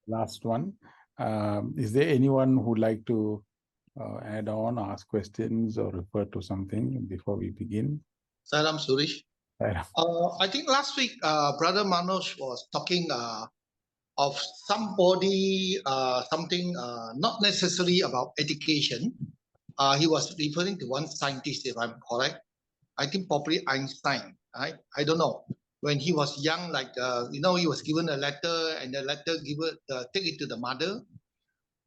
last one. Is there anyone who would like to add on, ask questions, or refer to something before we begin? Saram Suresh. Saram. I think last week, Brother Manoj was talking of somebody, something not necessarily about education. He was referring to one scientist, if I'm correct. I think probably Einstein. I don't know. When he was young, like he was given a letter, and the letter take it to the mother.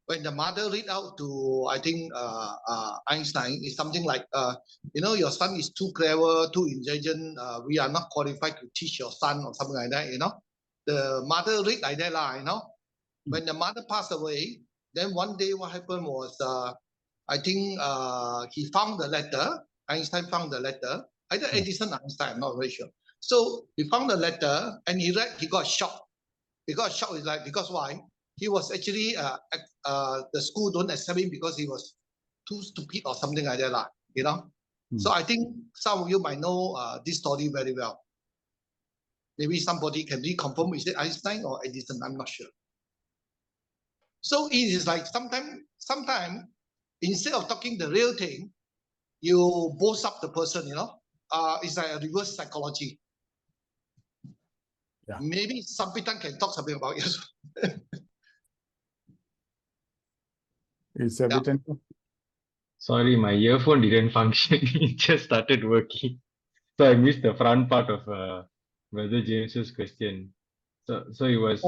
When the mother read out to, I think Einstein, is something like, your son is too clever, too intelligent. We are not qualified to teach your son, or something like that. The mother read like that, When the mother passed away, then one day what happened was, I think he found the letter. Einstein found the letter. Either Edison or Einstein, I'm not very sure. So he found the letter and he read. He got shocked. He got shocked. Is like, because why? He was actually the school don't accept him because he was too stupid or something like that, So I think some of you might know this story very well. Maybe somebody can reconfirm, is it Einstein or Edison? I'm not sure. So it is like sometimes instead of talking the real thing, you boast up the person, It's like a reverse psychology. Yeah. Maybe Sabbitan can talk something about it. Is Sabbitan? Yeah. Sorry, my earphone didn't function. It just started working. So I missed the front part of Brother James's question. So it was...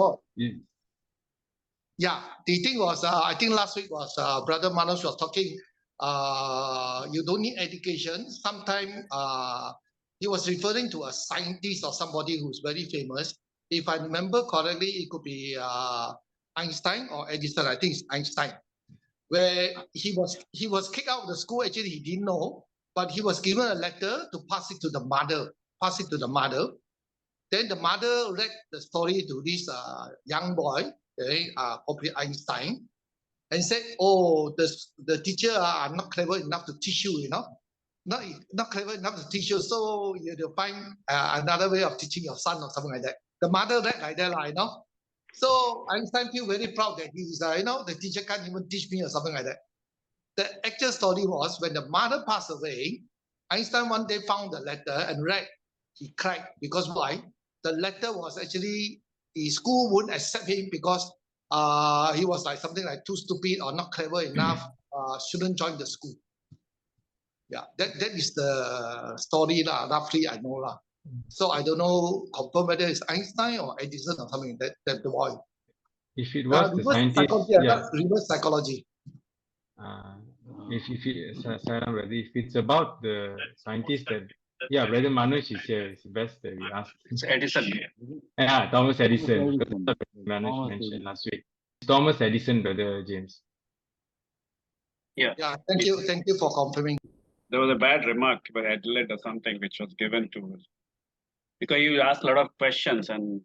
Yeah, the thing was, I think last week was Brother Manoj was talking, you don't need education. Sometimes he was referring to a scientist or somebody who's very famous. If I remember correctly, it could be Einstein or Edison. I think it's Einstein, where he was kicked out of the school. Actually, he didn't know, but he was given a letter to pass it to the mother. Then the mother read the story to this young boy, probably Einstein, and said, "Oh, the teacher are not clever enough to teach you, not clever enough to teach you. So you have to find another way of teaching your son or something like that." The mother read like that, So Einstein feel very proud that he's, the teacher can't even teach me or something like that. The actual story was when the mother passed away, Einstein one day found the letter and read. He cried because why? The letter was actually his school wouldn't accept him because he was like something like too stupid or not clever enough, shouldn't join the school. Yeah, that is the story roughly I know . So I don't know, confirm whether it's Einstein or Edison or something, that the boy. If it was the scientist, reverse psychology. If it's about the scientist that, Brother Manoj is here. It's best that we ask. It's Edison. Yeah, Thomas Edison. Manoj mentioned last week. It's Thomas Edison, Brother James. Yeah. Yeah. Thank you for confirming. There was a bad remark by Adelaide or something which was given to us because you ask a lot of questions and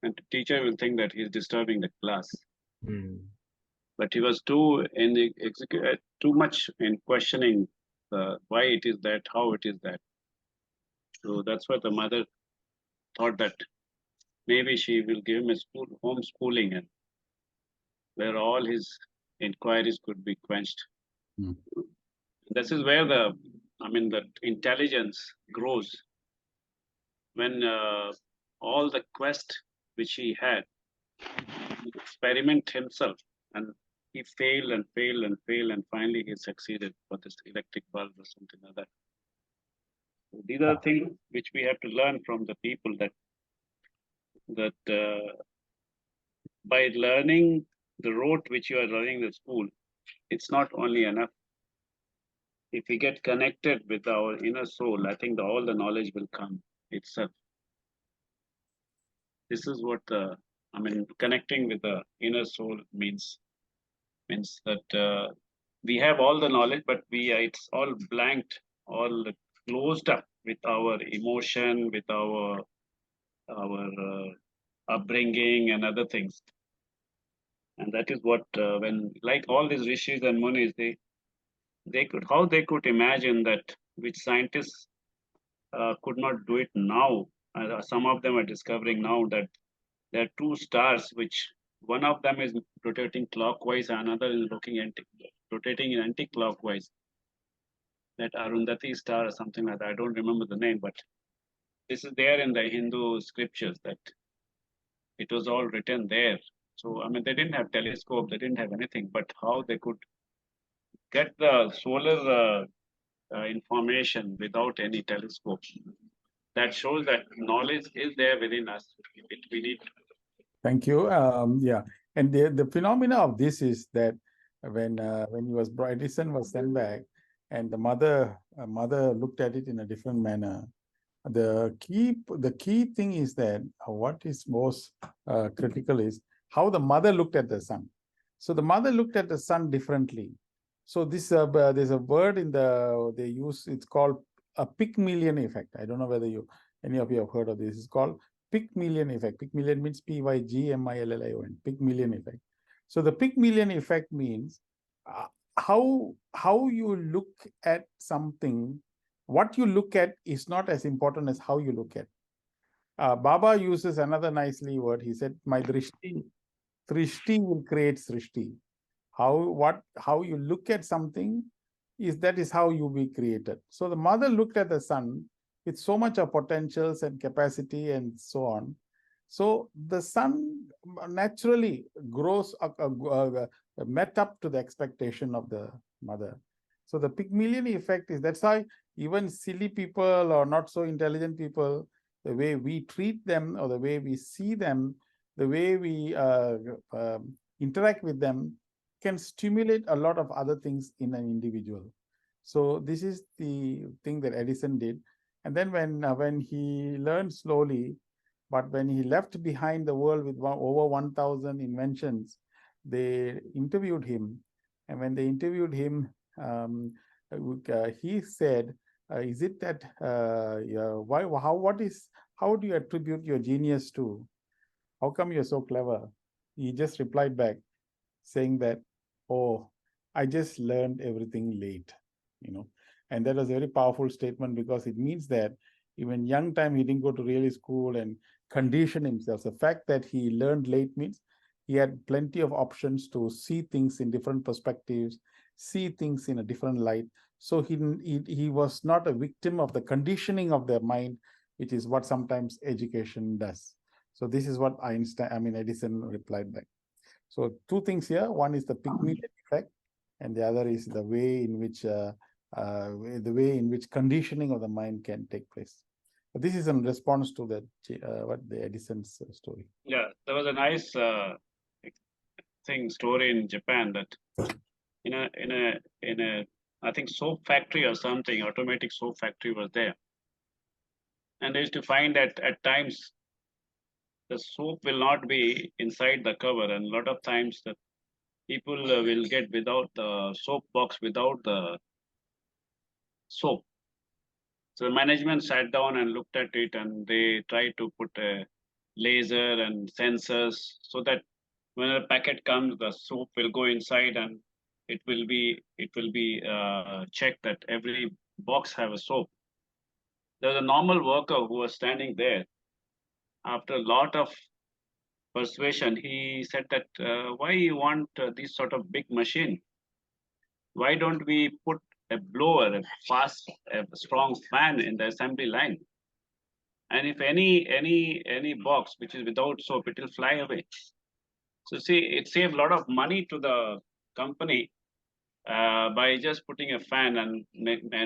the teacher will think that he's disturbing the class. But he was too much in questioning why it is that, how it is that. So that's what the mother thought that maybe she will give him a homeschooling, and where all his inquiries could be quenched. This is where the intelligence grows. When all the quest which he had, he experiment himself, and he failed and failed and failed, and finally he succeeded for this electric bulb or something like that. So these are things which we have to learn from the people, that by learning the rote which you are learning in the school, it's not only enough. If we get connected with our inner soul, I think all the knowledge will come itself. This is what connecting with the inner soul means that we have all the knowledge, but it's all blanked, all closed up with our emotion, with our upbringing and other things. And that is what when, like all these rishis and munis, they could imagine that, which scientists could not do it now. Some of them are discovering now that there are two stars which one of them is rotating clockwise, another is rotating in anti-clockwise. That Arundhati star or something like that. I don't remember the name, but this is there in the Hindu scriptures that it was all written there. So, I mean, they didn't have telescope, they didn't have anything, but how they could get the solar information without any telescope. That shows that knowledge is there within us. We need. Thank you. Yeah, and the phenomena of this is that when he was Edison was sent back, and the mother looked at it in a different manner. The key thing is that what is most critical is how the mother looked at the son. So the mother looked at the son differently. So this there's a word in they use. It's called a Pygmalion effect. I don't know whether any of you have heard of this. It's called Pygmalion effect. Pygmalion means Pygmalion. Pygmalion effect. So the Pygmalion effect means how you look at something. What you look at is not as important as how you look at. Baba uses another nicely word. He said, "My drishti will create srishti." How you look at something is how you be created. So the mother looked at the son with so much of potentials and capacity and so on. So the son naturally grows met up to the expectation of the mother. So the Pygmalion effect that's why even silly people or not so intelligent people, the way we treat them or the way we see them, the way we interact with them can stimulate a lot of other things in an individual. So this is the thing that Edison did. And then when he learned slowly, but when he left behind the world with over 1,000 inventions, they interviewed him. And when they interviewed him, he said, "Is it that how do you attribute your genius to? How come you're so clever?" He just replied back, saying that, "Oh, I just learned everything late," and that was a very powerful statement because it means that even young time he didn't go to really school and condition himself. The fact that he learned late means he had plenty of options to see things in different perspectives, see things in a different light. So he was not a victim of the conditioning of the mind, which is what sometimes education does. So this is what Edison replied back. So two things here. One is the Pygmalion effect, and the other is the way in which conditioning of the mind can take place. But this is in response to the Edison's story. Yeah, there was a nice story in Japan that in a I think soap factory or something, automatic soap factory was there, and they used to find that at times the soap will not be inside the cover, and a lot of times the people will get without the soap box without the soap. So the management sat down and looked at it, and they tried to put a laser and sensors so that when a packet comes, the soap will go inside, and it will be checked that every box have a soap. There was a normal worker who was standing there. After a lot of persuasion, he said that why you want this sort of big machine? Why don't we put a blower, a strong fan in the assembly line? And if any box which is without soap, it will fly away. So see, it saved a lot of money to the company by just putting a fan and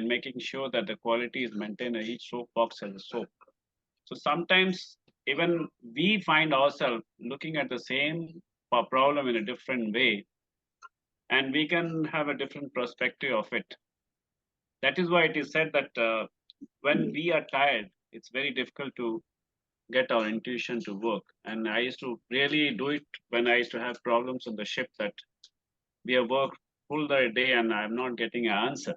making sure that the quality is maintained. Each soap box has a soap. So sometimes even we find ourselves looking at the same problem in a different way, and we can have a different perspective of it. That is why it is said that when we are tired, it's very difficult to get our intuition to work. And I used to really do it when I used to have problems on the ship, that we have worked full day and I'm not getting an answer.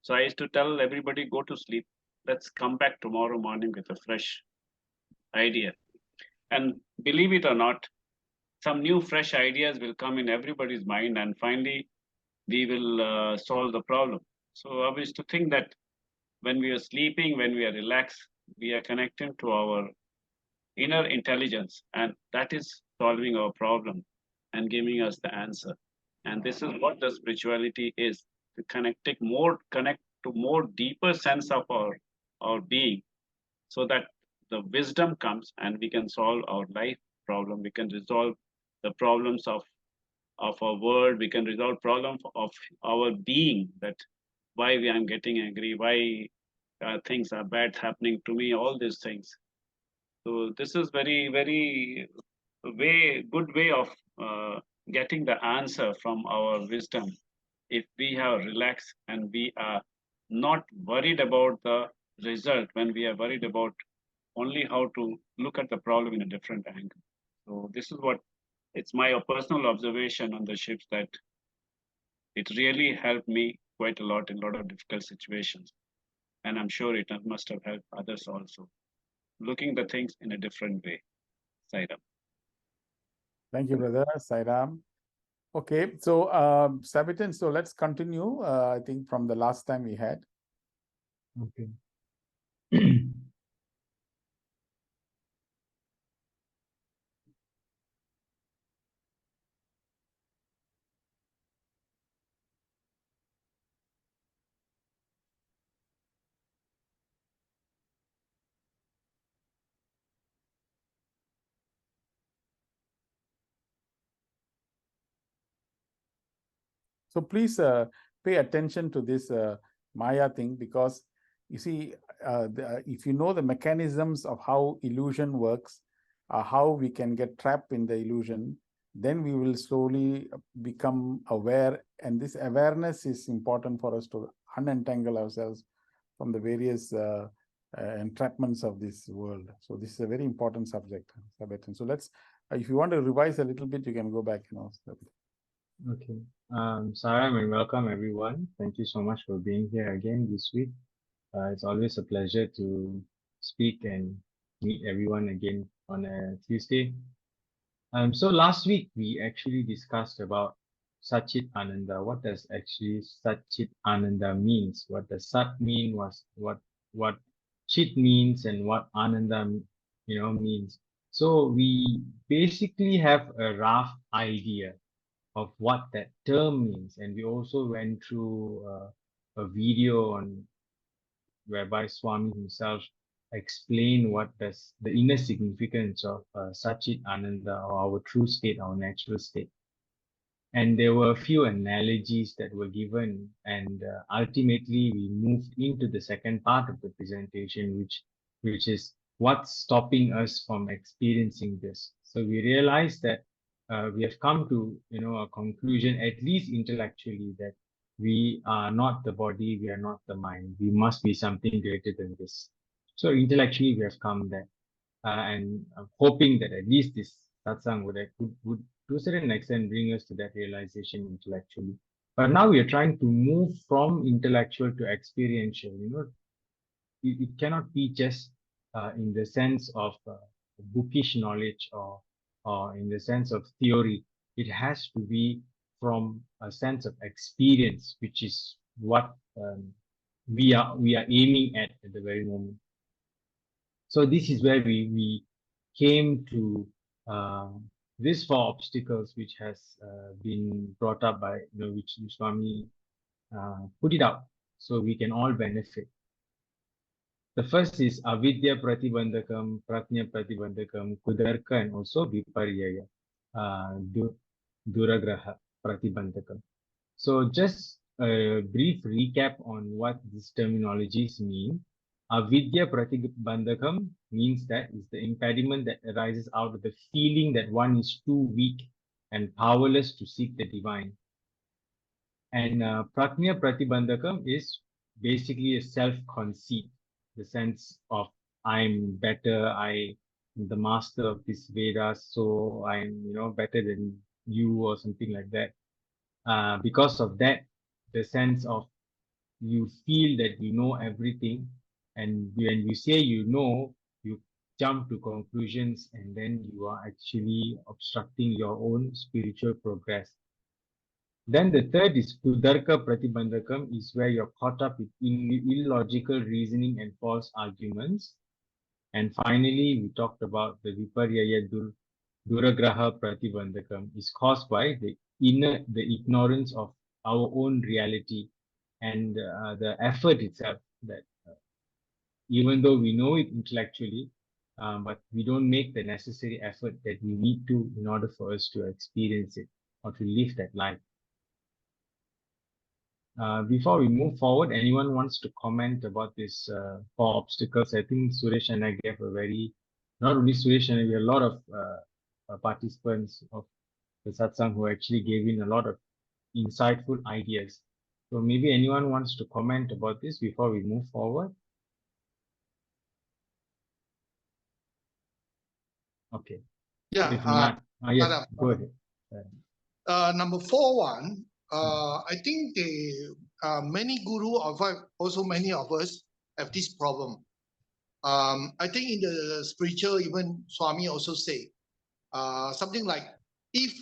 So I used to tell everybody, go to sleep. Let's come back tomorrow morning with a fresh idea. And believe it or not, some new fresh ideas will come in everybody's mind, and finally we will solve the problem. So I used to think that when we are sleeping, when we are relaxed, we are connecting to our inner intelligence, and that is solving our problem and giving us the answer. And this is what the spirituality is, to connect to more deeper sense of our being, so that the wisdom comes and we can solve our life problem. We can resolve the problems of our world. We can resolve problem of our being, that why we am getting angry, why things are bad happening to me, all these things. So this is very good way of getting the answer from our wisdom, if we have relaxed and we are not worried about the result, when we are worried about only how to look at the problem in a different angle. So this is what, it's my personal observation on the ships, that it really helped me quite a lot in a lot of difficult situations. And I'm sure it must have helped others also, looking the things in a different way. Sairam. Thank you, brother Sairam. Okay, so Sabbitan, so let's continue. I think from the last time we had. Okay. So please pay attention to this Maya thing, because you see, if you know the mechanisms of how illusion works, how we can get trapped in the illusion, then we will slowly become aware. And this awareness is important for us to unentangle ourselves from the various entrapments of this world. So this is a very important subject, Sabbitan. So let's, if you want to revise a little bit, you can go back, Okay. Saram, and welcome everyone. Thank you so much for being here again this week. It's always a pleasure to speak and meet everyone again on a Tuesday. So last week we actually discussed about Satchit Ananda. What does actually Satchit Ananda means? What does Sat mean? What Chit means, and what Ananda means. So we basically have a rough idea of what that term means, and we also went through a video on whereby Swami himself explained what does the inner significance of Satchit Ananda, or our true state, our natural state. And there were a few analogies that were given, and ultimately we moved into the second part of the presentation, which is what's stopping us from experiencing this. So we realized that we have come to a conclusion, at least intellectually, that we are not the body, we are not the mind. We must be something greater than this. So intellectually we have come there, and I'm hoping that at least this satsang would to a certain extent bring us to that realization intellectually. But now we are trying to move from intellectual to experiential. It cannot be just in the sense of bookish knowledge, or in the sense of theory. It has to be from a sense of experience, which is what we are aiming at the very moment. So this is where we came to these four obstacles, which has been brought up by which Swami put it out, so we can all benefit. The first is avidya pratibandhakam, prajna pratibandhakam, kudarka, and also viparyaya, duragraha pratibandhakam. So just a brief recap on what these terminologies mean. Avidya pratibandhakam means that it's the impediment that arises out of the feeling that one is too weak and powerless to seek the divine. And prajna pratibandhakam is basically a self-conceit, the sense of I'm better, I'm the master of this Vedas, so I'm better than you, or something like that. Because of that, the sense of you feel that you know everything, and when you say you jump to conclusions, and then you are actually obstructing your own spiritual progress. Then the third is kudarka pratibandhakam, is where you're caught up with illogical reasoning and false arguments. And finally, we talked about the viparyaya Duragraha Pratibandhakam, is caused by the ignorance of our own reality and the effort itself, that even though we know it intellectually, but we don't make the necessary effort that we need to in order for us to experience it or to live that life. Before we move forward, anyone wants to comment about these 4 obstacles? I think Suresh and I gave a very, not only Suresh and I, we had a lot of participants of the satsang who actually gave in a lot of insightful ideas. So maybe anyone wants to comment about this before we move forward? Okay. Yeah. If not, yes, Madam. go ahead. Number 4 I think many guru also many of us have this problem. I think in the spiritual, even Swami also say something like, if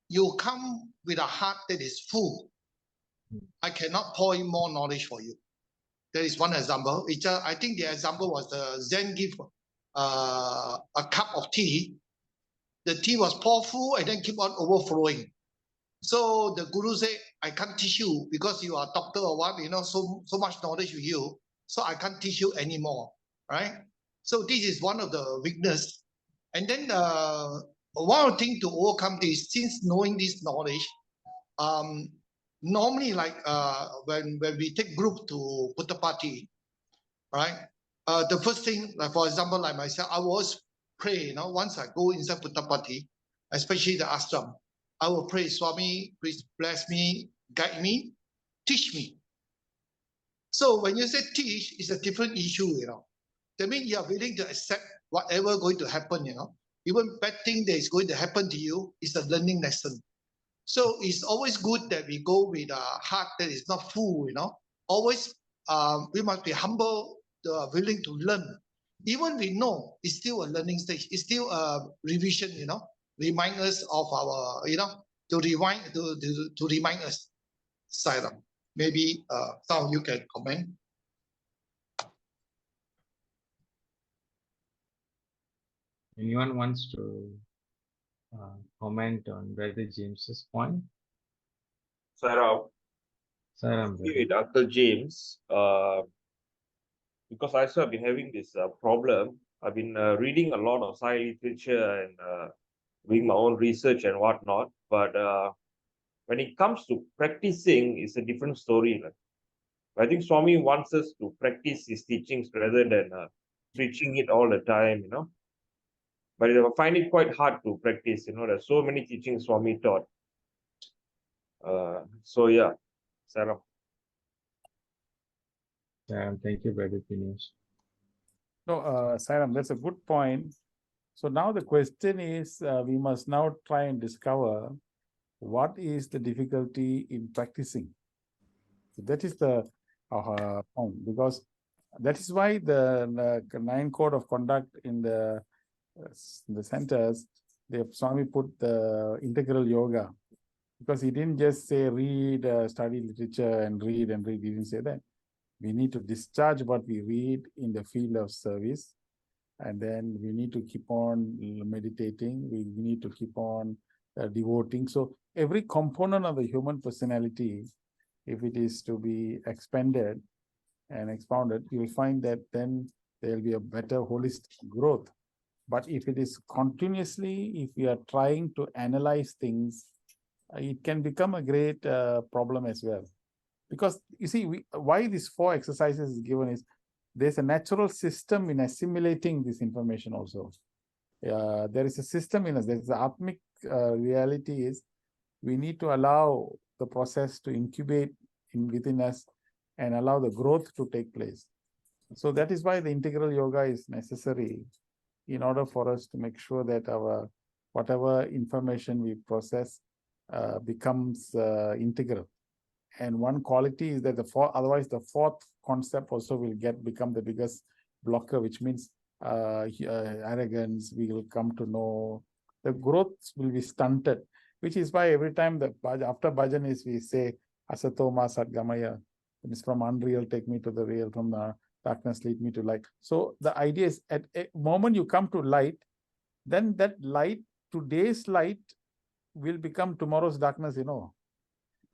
you come with a heart that is full, I cannot pour in more knowledge for you. That is one example. I think the example was the Zen give a cup of tea. The tea was poured full and then keep on overflowing. So the guru said, I can't teach you because you are a doctor or what, so much knowledge with you. So I can't teach you anymore, right? So this is one of the weakness. And then one thing to overcome this, since knowing this knowledge, normally like when we take group to Puttapati, right? The first thing, like for example, like myself, I always pray, once I go inside Puttapati, especially the ashram, I will pray, Swami, please bless me, guide me, teach me. So when you say teach, it's a different issue, That means you are willing to accept whatever going to happen, Even bad thing that is going to happen to you is a learning lesson. So it's always good that we go with a heart that is not full, Always we must be humble, willing to learn. Even we know it's still a learning stage, it's still a revision, remind us of our, to remind us. Sairam. Maybe some of you can comment. Anyone wants to comment on Brother James's point? Sairam, Saram, with Uncle James, because I also have been having this problem. I've been reading a lot of science literature and doing my own research and whatnot. But when it comes to practicing, it's a different story. I think Swami wants us to practice his teachings rather than preaching it all the time, But I find it quite hard to practice, There's so many teachings Swami taught. So yeah, Sarah. Thank you, Brother Dinesh. No, Saram, that's a good point. So now the question is, we must now try and discover what is the difficulty in practicing. So that is the point, because that is why the 9 code of conduct in the centers, Swami put the integral yoga, because he didn't just say read, study literature and read. He didn't say that. We need to discharge what we read in the field of service, and then we need to keep on meditating. We need to keep on devoting. So every component of the human personality, if it is to be expanded and expounded, you will find that then there will be a better holistic growth. But if it is continuously, if we are trying to analyze things, it can become a great problem as well. Because you see, why these 4 exercises is given is there's a natural system in assimilating this information also. There is a system in us. There's the atmic reality is we need to allow the process to incubate within us and allow the growth to take place. So that is why the integral yoga is necessary in order for us to make sure that our whatever information we process becomes integral. And one quality is that otherwise the 4th concept also will become the biggest blocker, which means arrogance. We will come to know the growth will be stunted, which is why every time after bhajan is we say asatoma sadgamaya, it is from unreal take me to the real, from the darkness lead me to light. So the idea is at a moment you come to light, then that light, today's light, will become tomorrow's darkness,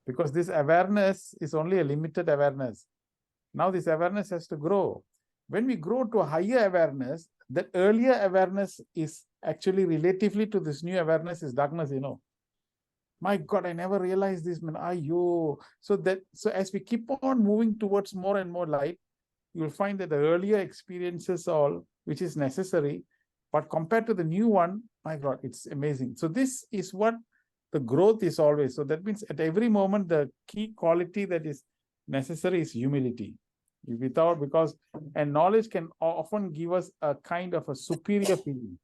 because this awareness is only a limited awareness. Now this awareness has to grow. When we grow to a higher awareness, the earlier awareness is actually relatively to this new awareness is darkness, My God, I never realized this, man. So as we keep on moving towards more and more light, you'll find that the earlier experiences which is necessary, but compared to the new one, my God, it's amazing. So this is what the growth is always. So that means at every moment, the key quality that is necessary is humility. And knowledge can often give us a kind of a superior feeling.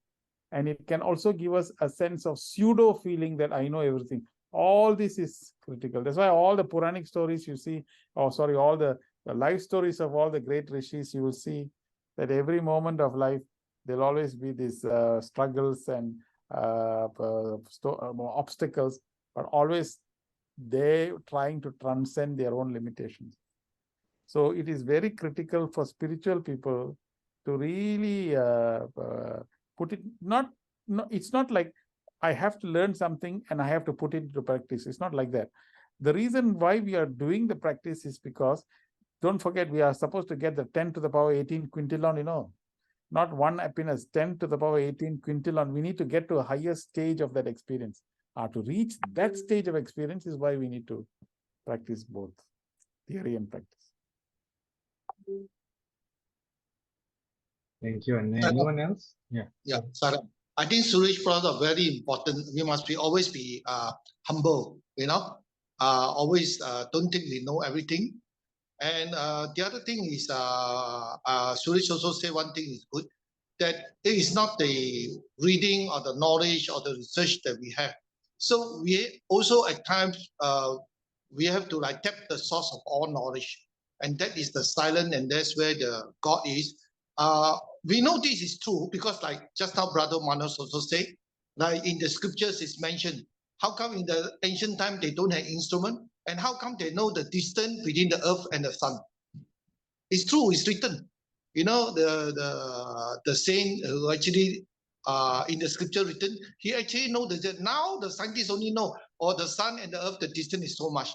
And it can also give us a sense of pseudo feeling that I know everything. All this is critical. That's why all the Puranic stories you see, all the life stories of all the great rishis, you will see that every moment of life, there'll always be these struggles and obstacles, but always they trying to transcend their own limitations. So it is very critical for spiritual people to really put it, it's not like I have to learn something and I have to put it into practice. It's not like that. The reason why we are doing the practice is because, don't forget, we are supposed to get the 10 to the power 18 quintillon, not one happiness, 10 to the power 18 quintillon. We need to get to a higher stage of that experience. To reach that stage of experience is why we need to practice both theory and practice. Thank you. And anyone else? Yeah, Sarah. I think Suresh brought up very important. We must always be humble, always don't think we know everything. And the other thing is, Suresh also said one thing is good, that it is not the reading or the knowledge or the research that we have. So we also at times, we have to tap the source of all knowledge. And that is the silent, and that's where the God is. We know this is true because just now Brother Manos also said, in the scriptures it's mentioned, how come in the ancient time they don't have instrument? And how come they know the distance between the earth and the sun? It's true, it's written. The saint who actually in the scripture written, he actually know that now the scientists only know, or the sun and the earth, the distance is so much.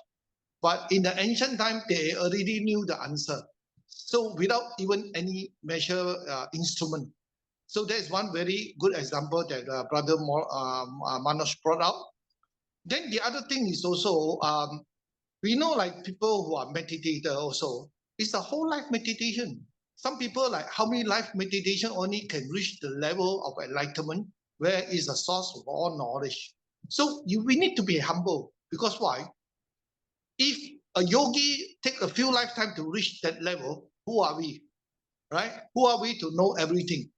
But in the ancient time, they already knew the answer. So without even any measure instrument. So that's one very good example that Brother Manos brought out. Then the other thing is also, we know people who are meditator also, it's a whole life meditation. Some people how many life meditation only can reach the level of enlightenment, where is the source of all knowledge. So we need to be humble, because why? If a yogi take a few lifetimes to reach that level, who are we, right? Who are we to know everything?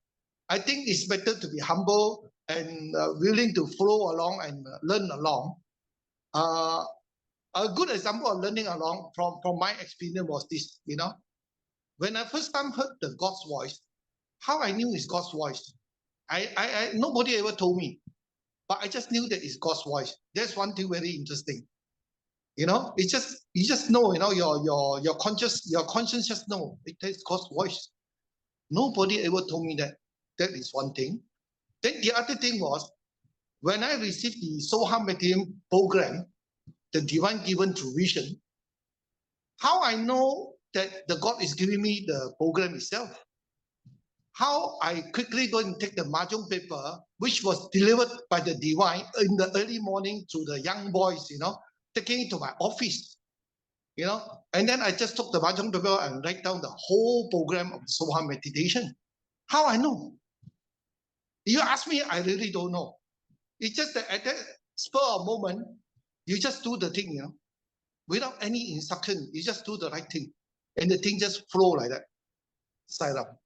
I think it's better to be humble and willing to follow along and learn along. A good example of learning along from my experience was this, when I first time heard the God's voice, how I knew it's God's voice. I nobody ever told me, but I just knew that it's God's voice. That's one thing very interesting. It's just you just know, your conscience just know it's God's voice. Nobody ever told me that. That is one thing. Then the other thing was, when I received the Soham Meditation program, the divine given through vision, how I know that the God is giving me the program itself? How I quickly go and take the mahjong paper, which was delivered by the divine in the early morning to the young boys, taking it to my office, and then I just took the mahjong paper and write down the whole program of Soham meditation. How I know? You ask me, I really don't know. It's just that at that spur of moment, you just do the thing, without any instruction. You just do the right thing, and the thing just flow like that. Side up.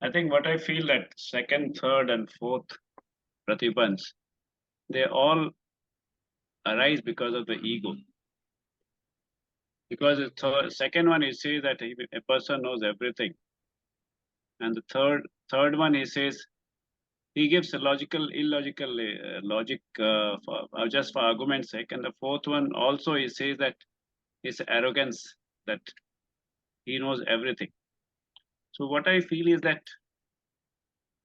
I think what I feel that second, third, and fourth pratibandhs, they all arise because of the ego. Because the second one, he says that a person knows everything, and the third one, he says, he gives a logical, illogical logic just for argument's sake, and the fourth one also he says that his arrogance, that he knows everything. So what I feel is that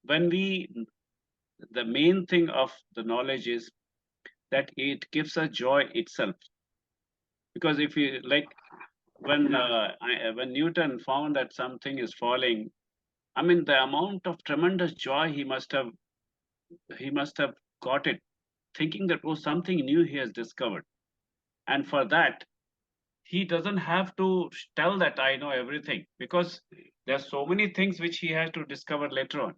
when the main thing of the knowledge is that it gives us joy itself. Because if you like, when Newton found that something is falling, I mean, the amount of tremendous joy he must have got it, thinking that, oh, something new he has discovered. And for that, he doesn't have to tell that I know everything, because there are so many things which he has to discover later on.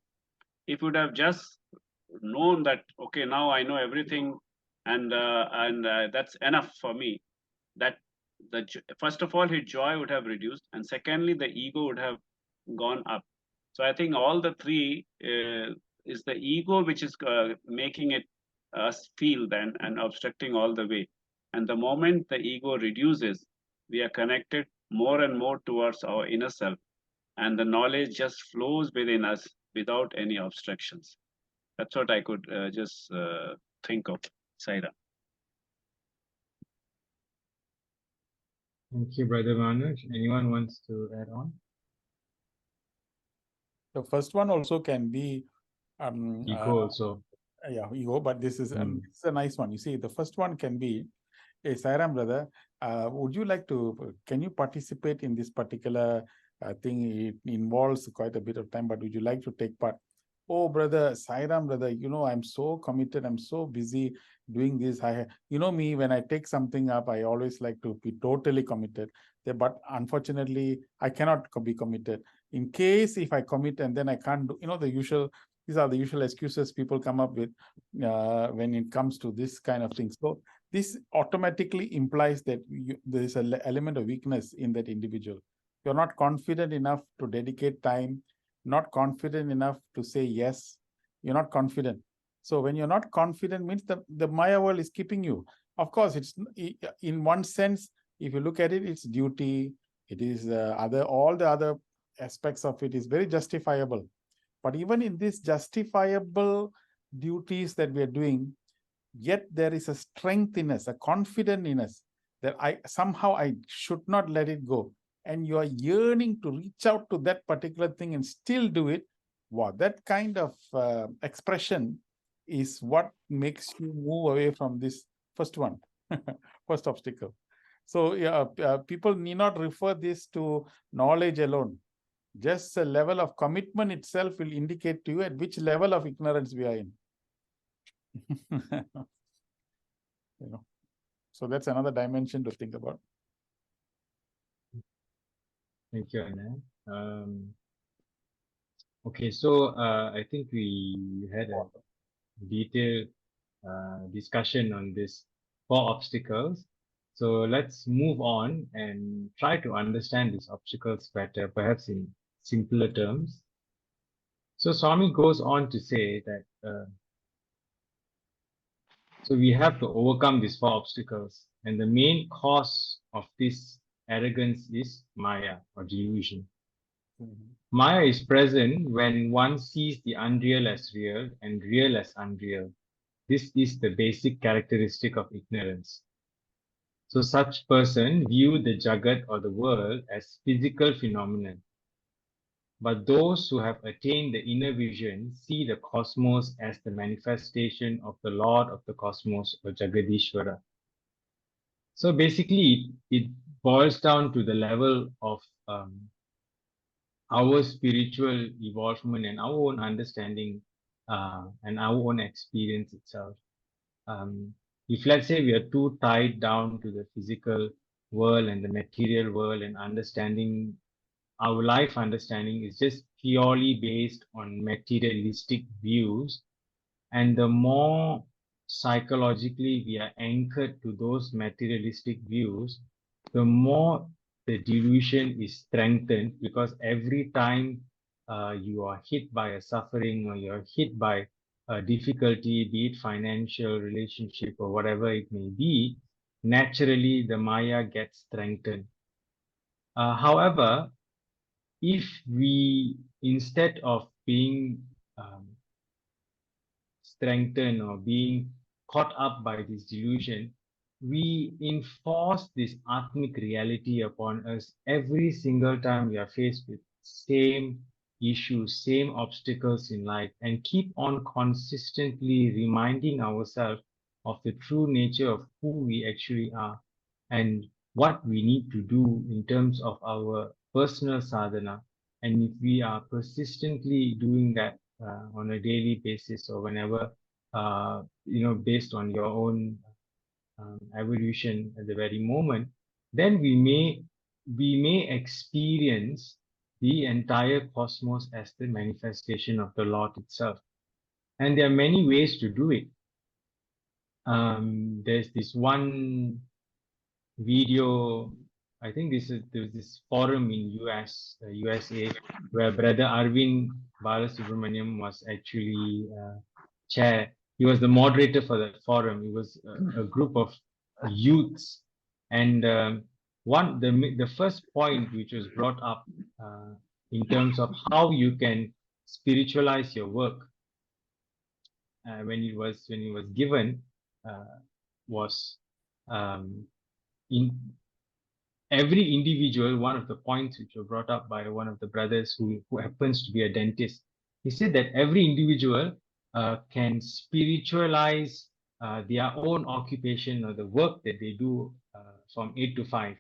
If he would have just known that, okay, now I know everything, and that's enough for me, that first of all, his joy would have reduced, and secondly, the ego would have gone up. So I think all the three is the ego which is making it us feel then and obstructing all the way. And the moment the ego reduces, we are connected more and more towards our inner self, and the knowledge just flows within us without any obstructions. That's what I could just think of, Saira. Thank you, Brother Manoj. Anyone wants to add on? The first one also can be Ego also. yeah, ego, but this is a nice one. You see, the first one can be, hey, Sairam brother, would you like to, can you participate in this particular thing? It involves quite a bit of time, but would you like to take part? Oh, brother, Sairam brother, you know, I'm so committed. I'm so busy doing this. You know me, when I take something up, I always like to be totally committed. But unfortunately, I cannot be committed. In case if I commit and then I can't do, you know, these are the usual excuses people come up with when it comes to this kind of thing. So this automatically implies that there is an element of weakness in that individual. You're not confident enough to dedicate time, not confident enough to say yes. You're not confident. So when you're not confident means the Maya world is keeping you. Of course, it's in one sense, if you look at it, it's duty. It is all the other aspects of it is very justifiable. But even in these justifiable duties that we are doing, yet there is a strength in us, a confidence in us that I should not let it go. And you are yearning to reach out to that particular thing and still do it. Wow, that kind of expression is what makes you move away from this first one, first obstacle. So people need not refer this to knowledge alone. Just a level of commitment itself will indicate to you at which level of ignorance we are in. You know, so that's another dimension to think about. Thank you, Anand. Okay, so I think we had a detailed discussion on these 4 obstacles. So let's move on and try to understand these obstacles better, perhaps in simpler terms. So Swami goes on to say that so we have to overcome these 4 obstacles, and the main cause of this arrogance is Maya or delusion. Maya is present when one sees the unreal as real and real as unreal. This is the basic characteristic of ignorance. So such person view the Jagat or the world as physical phenomenon. But those who have attained the inner vision see the cosmos as the manifestation of the Lord of the cosmos or Jagadishvara. So basically, it boils down to the level of our spiritual evolvement and our own understanding and our own experience itself. If let's say we are too tied down to the physical world and the material world and understanding, our life understanding is just purely based on materialistic views, and the more psychologically we are anchored to those materialistic views, the more the delusion is strengthened, because every time you are hit by a suffering or you're hit by a difficulty, be it financial, relationship, or whatever it may be, naturally the Maya gets strengthened. However, if we, instead of being strengthened or being caught up by this delusion, we enforce this Atmic reality upon us every single time we are faced with same issues, same obstacles in life, and keep on consistently reminding ourselves of the true nature of who we actually are and what we need to do in terms of our personal sadhana. And if we are persistently doing that on a daily basis or whenever, based on your own evolution at the very moment, then we may experience the entire cosmos as the manifestation of the Lord itself. And there are many ways to do it. There's this one video, I think there's this forum in USA, where Brother Arvind Balasubramaniam was actually chair. He was the moderator for that forum. It was a group of youths, and the first point which was brought up in terms of how you can spiritualize your work when it was given was in every individual. One of the points which were brought up by one of the brothers who happens to be a dentist, he said that every individual can spiritualize their own occupation or the work that they do from 8 to 5.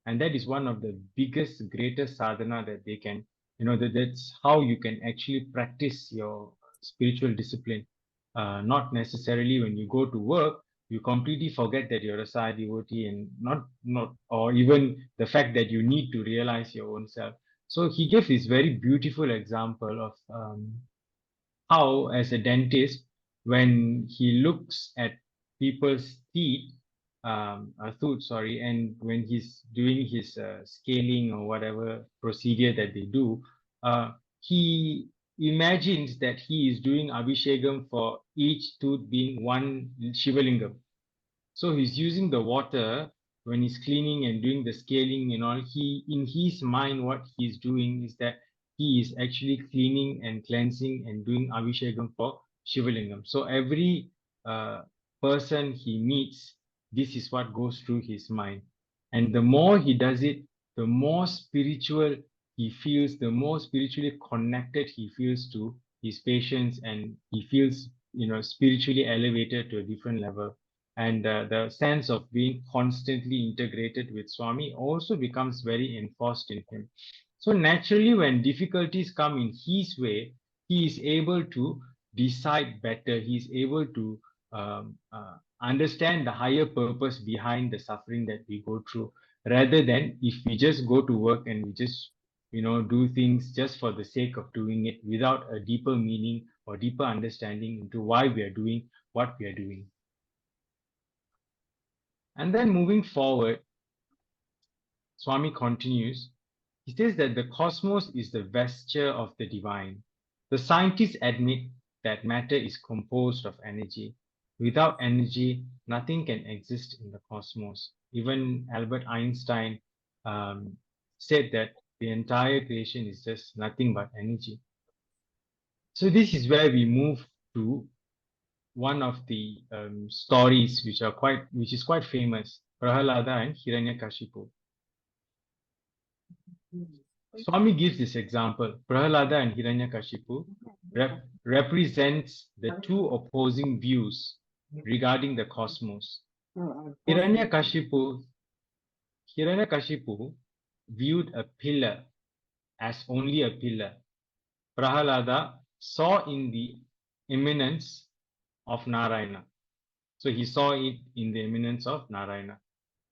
And that is one of the greatest sadhana that they can, that's how you can actually practice your spiritual discipline. Not necessarily when you go to work, you completely forget that you're a Sai devotee, and not or even the fact that you need to realize your own self. So he gave this very beautiful example of how, as a dentist, when he looks at people's teeth, and when he's doing his scaling or whatever procedure that they do, he imagines that he is doing abhishekam for each tooth being one Shivalingam. So he's using the water when he's cleaning and doing the scaling and all. In his mind, what he's doing is that he is actually cleaning and cleansing and doing abhishekam for Shivalingam. So every person he meets, this is what goes through his mind. And the more he does it, the more spiritual he feels, the more spiritually connected he feels to his patients, and he feels, spiritually elevated to a different level. And the sense of being constantly integrated with Swami also becomes very enforced in him. So naturally, when difficulties come in his way, he is able to decide better. He is able to understand the higher purpose behind the suffering that we go through, rather than if we just go to work and we just do things just for the sake of doing it without a deeper meaning or deeper understanding into why we are doing what we are doing. And then moving forward, Swami continues. He says that the cosmos is the vesture of the divine. The scientists admit that matter is composed of energy. Without energy, nothing can exist in the cosmos. Even Albert Einstein said that the entire creation is just nothing but energy. So this is where we move to one of the stories which is quite famous, Prahalada and Hiranyakashipu. Swami gives this example. Prahalada and Hiranyakashipu represents the two opposing views regarding the cosmos. Hiranyakashipu viewed a pillar as only a pillar. Prahalada saw in the immanence of Narayana. So he saw it in the immanence of Narayana,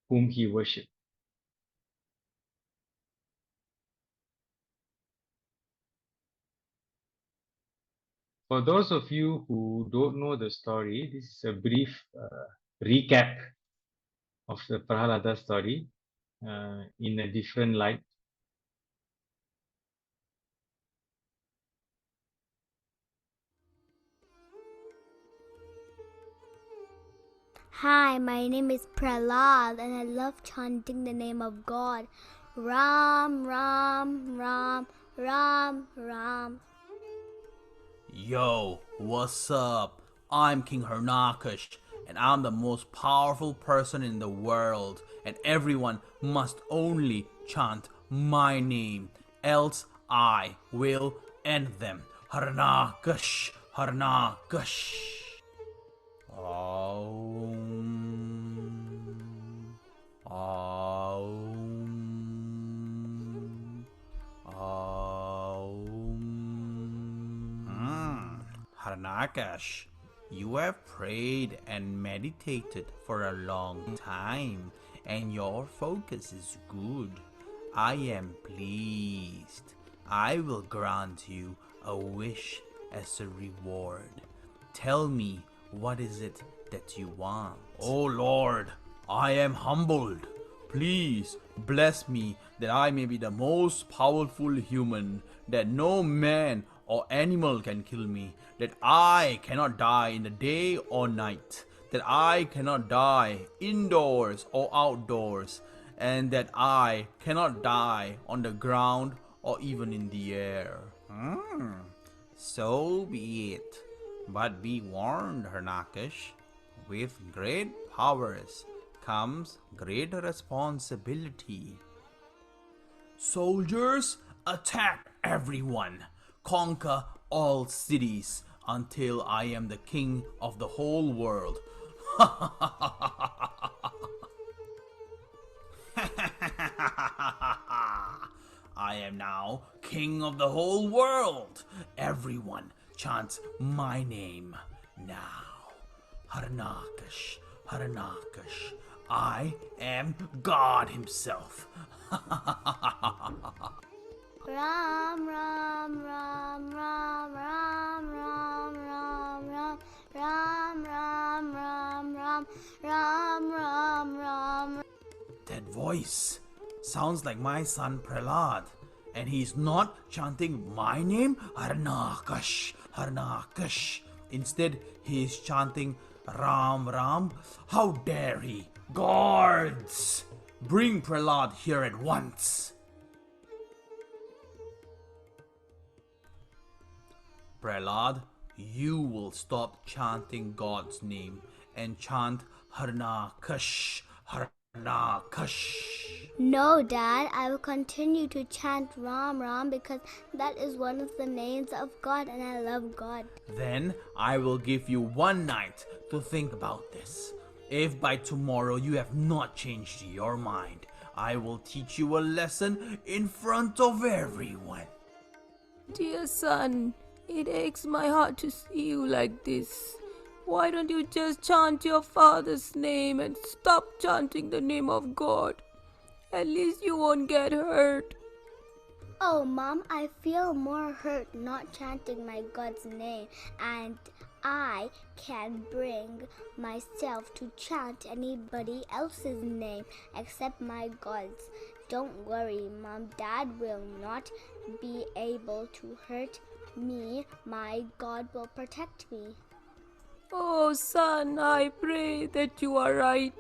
whom he worshipped. For those of you who don't know the story, this is a brief recap of the Prahalada story in a different light. Hi, my name is Prahlad and I love chanting the name of God. Ram, Ram, Ram, Ram, Ram. Yo, what's up? I'm King Harnakash, and I'm the most powerful person in the world, and everyone must only chant my name, else I will end them. Harnakash, Harnakash. Aum. Aum. Aum. Harnakash, you have prayed and meditated for a long time, and your focus is good. I am pleased. I will grant you a wish as a reward. Tell me, what is it that you want? Oh Lord, I am humbled. Please bless me that I may be the most powerful human, that no man or animal can kill me, that I cannot die in the day or night, that I cannot die indoors or outdoors, and that I cannot die on the ground or even in the air. So be it. But be warned, Harnakash, with great powers comes great responsibility. Soldiers, attack everyone. Conquer all cities until I am the king of the whole world. I am now king of the whole world. Everyone chants my name now. Harnakash, Harnakash. I am God himself. Ram, Ram, Ram, Ram, Ram, Ram, Ram, Ram, Ram, Ram, Ram, Ram, Ram, Ram. That voice sounds like my son Prahlad, and he's not chanting my name, Harnakash, Harnakash. Instead, he is chanting Ram, Ram. How dare he? Guards! Bring Prahlad here at once. Prahlad, you will stop chanting God's name and chant Harnakash, Harnakash. No, Dad, I will continue to chant Ram Ram because that is one of the names of God and I love God. Then I will give you one night to think about this. If by tomorrow you have not changed your mind, I will teach you a lesson in front of everyone. Dear son, it aches my heart to see you like this. Why don't you just chant your father's name and stop chanting the name of God? At least you won't get hurt. Oh, Mom, I feel more hurt not chanting my God's name, and I can bring myself to chant anybody else's name except my God's. Don't worry, Mom. Dad will not be able to hurt me. My God will protect me. Oh, son, I pray that you are right.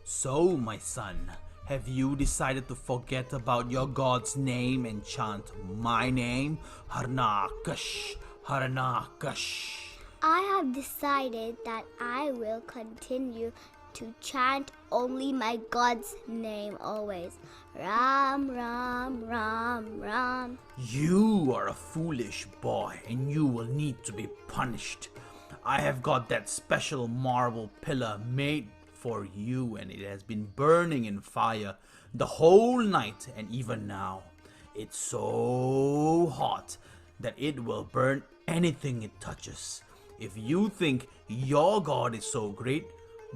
So, my son, have you decided to forget about your God's name and chant my name? Harnakash, Harnakash. I have decided that I will continue to chant only my God's name always. Ram, Ram, Ram, Ram. You are a foolish boy and you will need to be punished. I have got that special marble pillar made for you and it has been burning in fire the whole night and even now. It's so hot that it will burn anything it touches. If you think your God is so great,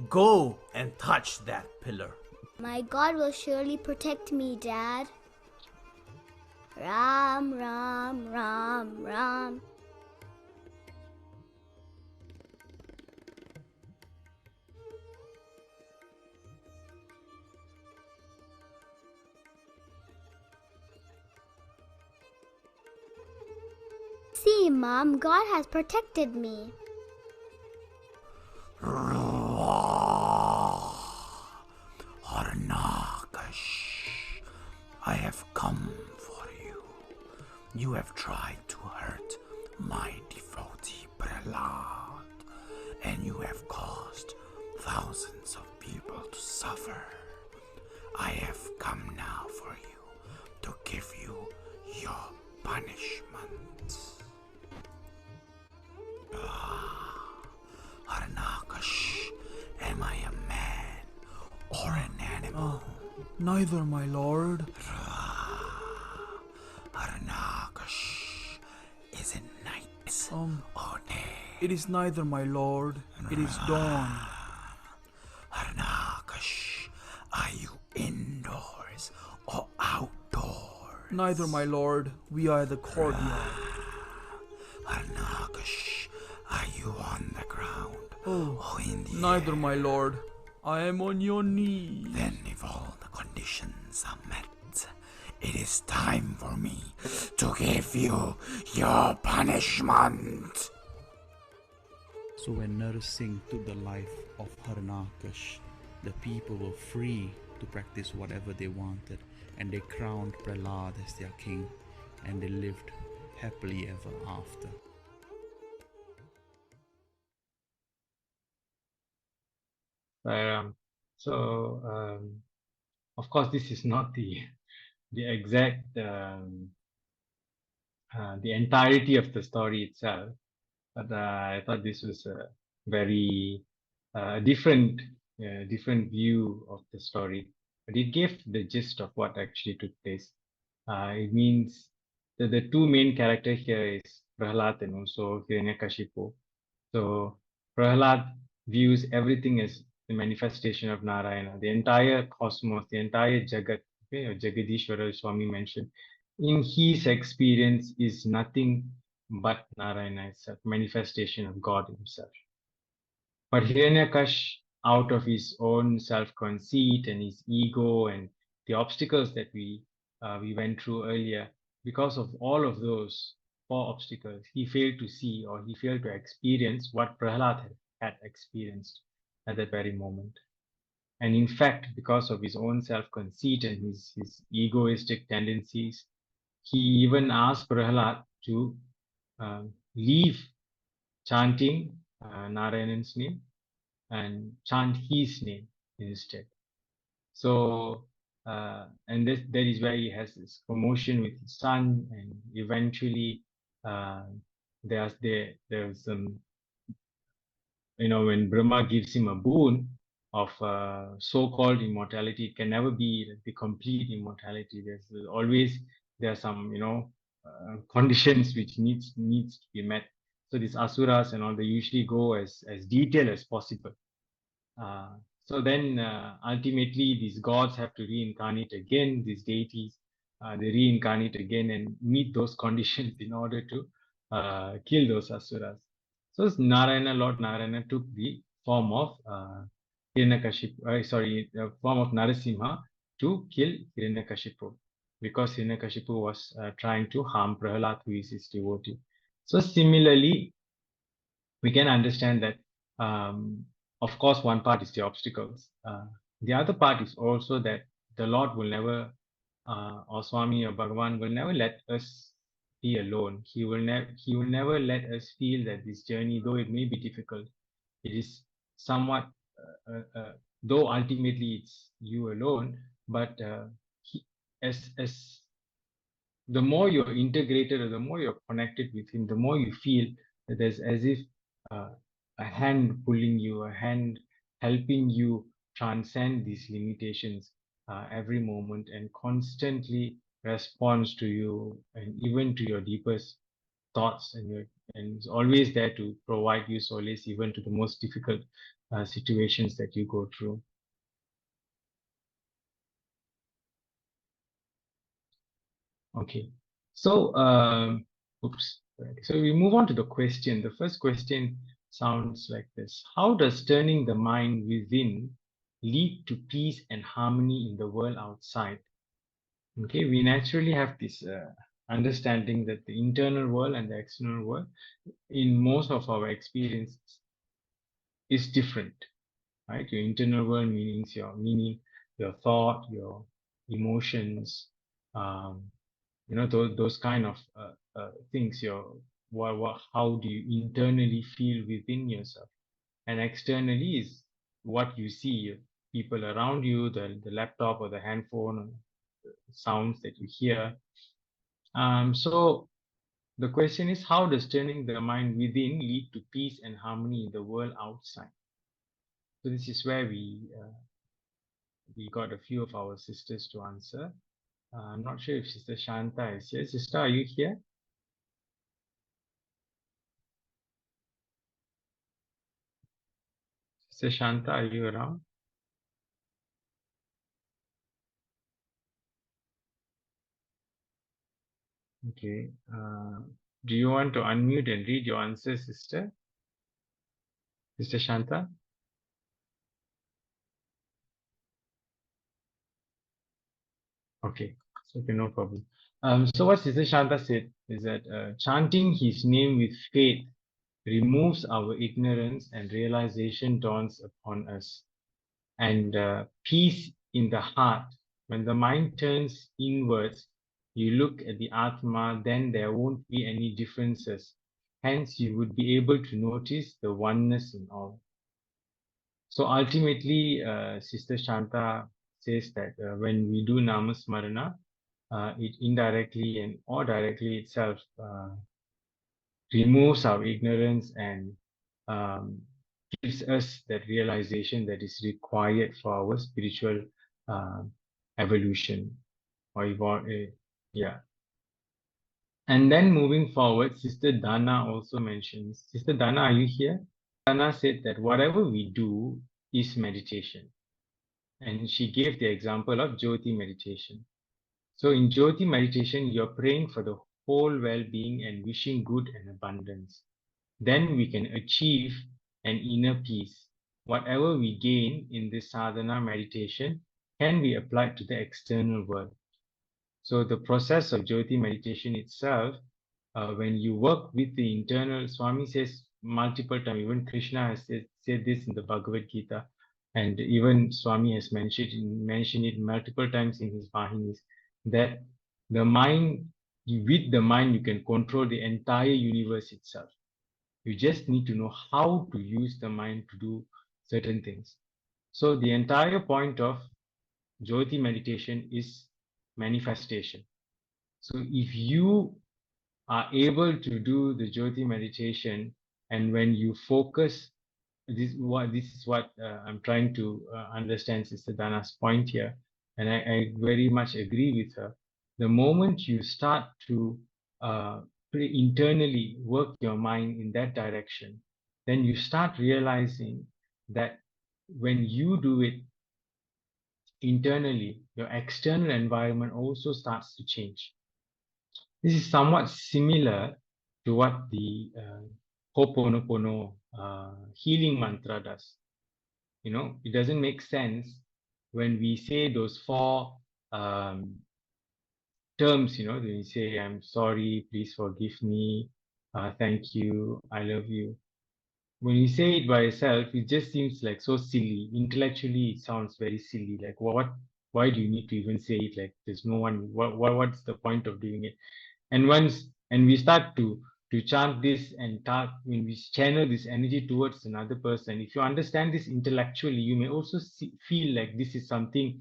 go and touch that pillar. My God will surely protect me, Dad. Ram, Ram, Ram, Ram. See, Mom, God has protected me. Harnakash, I have come for you. You have tried to hurt my devotee Prahlad, and you have caused thousands of people to suffer. I have come now for you to give you your punishment. Harnakash, am I a man or an animal? Neither, my lord. Harnakash, is it night or day? It is neither, my lord. It is dawn. Harnakash, are you indoors or outdoors? Neither, my lord. We are the courtyard. Harnakash, are you on the ground or in the Neither, air? my lord. I am on your knees. Then if all the conditions are met, it is time for me to give you your punishment. So when Narsingh took the life of Harnakash, the people were free to practice whatever they wanted, and they crowned Prahlad as their king, and they lived happily ever after. Of course, this is not the exact the entirety of the story itself, but I thought this was a very different view of the story. But it gave the gist of what actually took place. It means that the two main characters here is Prahlad and also Hiranyakashipu. So Prahlad views everything as the manifestation of Narayana, the entire cosmos, the entire Jagat, okay, or Jagadishwara Swami mentioned, in his experience is nothing but Narayana itself, manifestation of God himself. But Hiranyakash, out of his own self-conceit and his ego and the obstacles that we went through earlier, because of all of those 4 obstacles, he failed to see or he failed to experience what Prahlad had experienced at that very moment. And in fact, because of his own self-conceit and his egoistic tendencies, he even asked Prahlad to leave chanting Narayan's name and chant his name instead. So, and that is where he has this commotion with his son, and eventually there's some, when Brahma gives him a boon of so-called immortality, it can never be the complete immortality. There are some conditions which needs to be met. So these asuras and all, they usually go as detailed as possible. So then ultimately these gods have to reincarnate again, these deities, they reincarnate again and meet those conditions in order to kill those asuras. So Lord Narayana took the form of form of Narasimha to kill Hiranyakashipu, because Hiranyakashipu was trying to harm Prahlad, who is his devotee. So similarly, we can understand that, of course, one part is the obstacles. The other part is also that the Lord will never, or Swami or Bhagavan will never let us be alone. He will never let us feel that this journey, though it may be difficult, it is somewhat, though ultimately it's you alone, but as the more you're integrated or the more you're connected with him, the more you feel that there's as if a hand pulling you, a hand helping you transcend these limitations every moment, and constantly responds to you and even to your deepest thoughts, and is always there to provide you solace even to the most difficult situations that you go through. Okay, so so we move on to the question. The first question sounds like this: how does turning the mind within lead to peace and harmony in the world outside? Okay, we naturally have this understanding that the internal world and the external world, in most of our experience, is different, right? Your internal world means your thought, your emotions, those kind of things. How do you internally feel within yourself, and externally is what you see, people around you, the laptop or the handphone, sounds that you hear. So the question is, how does turning the mind within lead to peace and harmony in the world outside? So this is where we got a few of our sisters to answer. I'm not sure if Sister Shanta is here. Sister, are you here? Sister Shanta, are you around? Okay. Do you want to unmute and read your answer, sister? Sister Shanta? Okay, no problem. So what Sister Shanta said is that chanting his name with faith removes our ignorance and realization dawns upon us. And peace in the heart. When the mind turns inwards, you look at the Atma, then there won't be any differences. Hence, you would be able to notice the oneness in all. So ultimately, Sister Shanta says that when we do Namasmarana, it indirectly and or directly itself removes our ignorance and gives us that realization that is required for our spiritual evolution or yeah. And then moving forward, Sister Dana also mentions, Sister Dana, are you here? Dana said that whatever we do is meditation. And she gave the example of Jyoti meditation. So in Jyoti meditation, you're praying for the whole well-being and wishing good and abundance. Then we can achieve an inner peace. Whatever we gain in this sadhana meditation can be applied to the external world. So the process of Jyoti meditation itself, when you work with the internal, Swami says multiple times, even Krishna has said this in the Bhagavad Gita, and even Swami has mentioned it multiple times in his Vahinis, that the mind, with the mind, you can control the entire universe itself. You just need to know how to use the mind to do certain things. So the entire point of Jyoti meditation is manifestation. So if you are able to do the Jyoti meditation, and when you focus, this is what I'm trying to understand Sister Dana's point here, and I very much agree with her. The moment you start to internally work your mind in that direction, then you start realizing that when you do it internally, your external environment also starts to change. This is somewhat similar to what the Ho'oponopono healing mantra does. You know, it doesn't make sense when we say those four terms, you know, when we say, I'm sorry, please forgive me, thank you, I love you. When you say it by itself, it just seems like so silly. Intellectually, it sounds very silly. Like, why do you need to even say it? Like, there's no one, what's the point of doing it? And we start to chant this and talk, when we channel this energy towards another person, if you understand this intellectually, you may also feel like this is something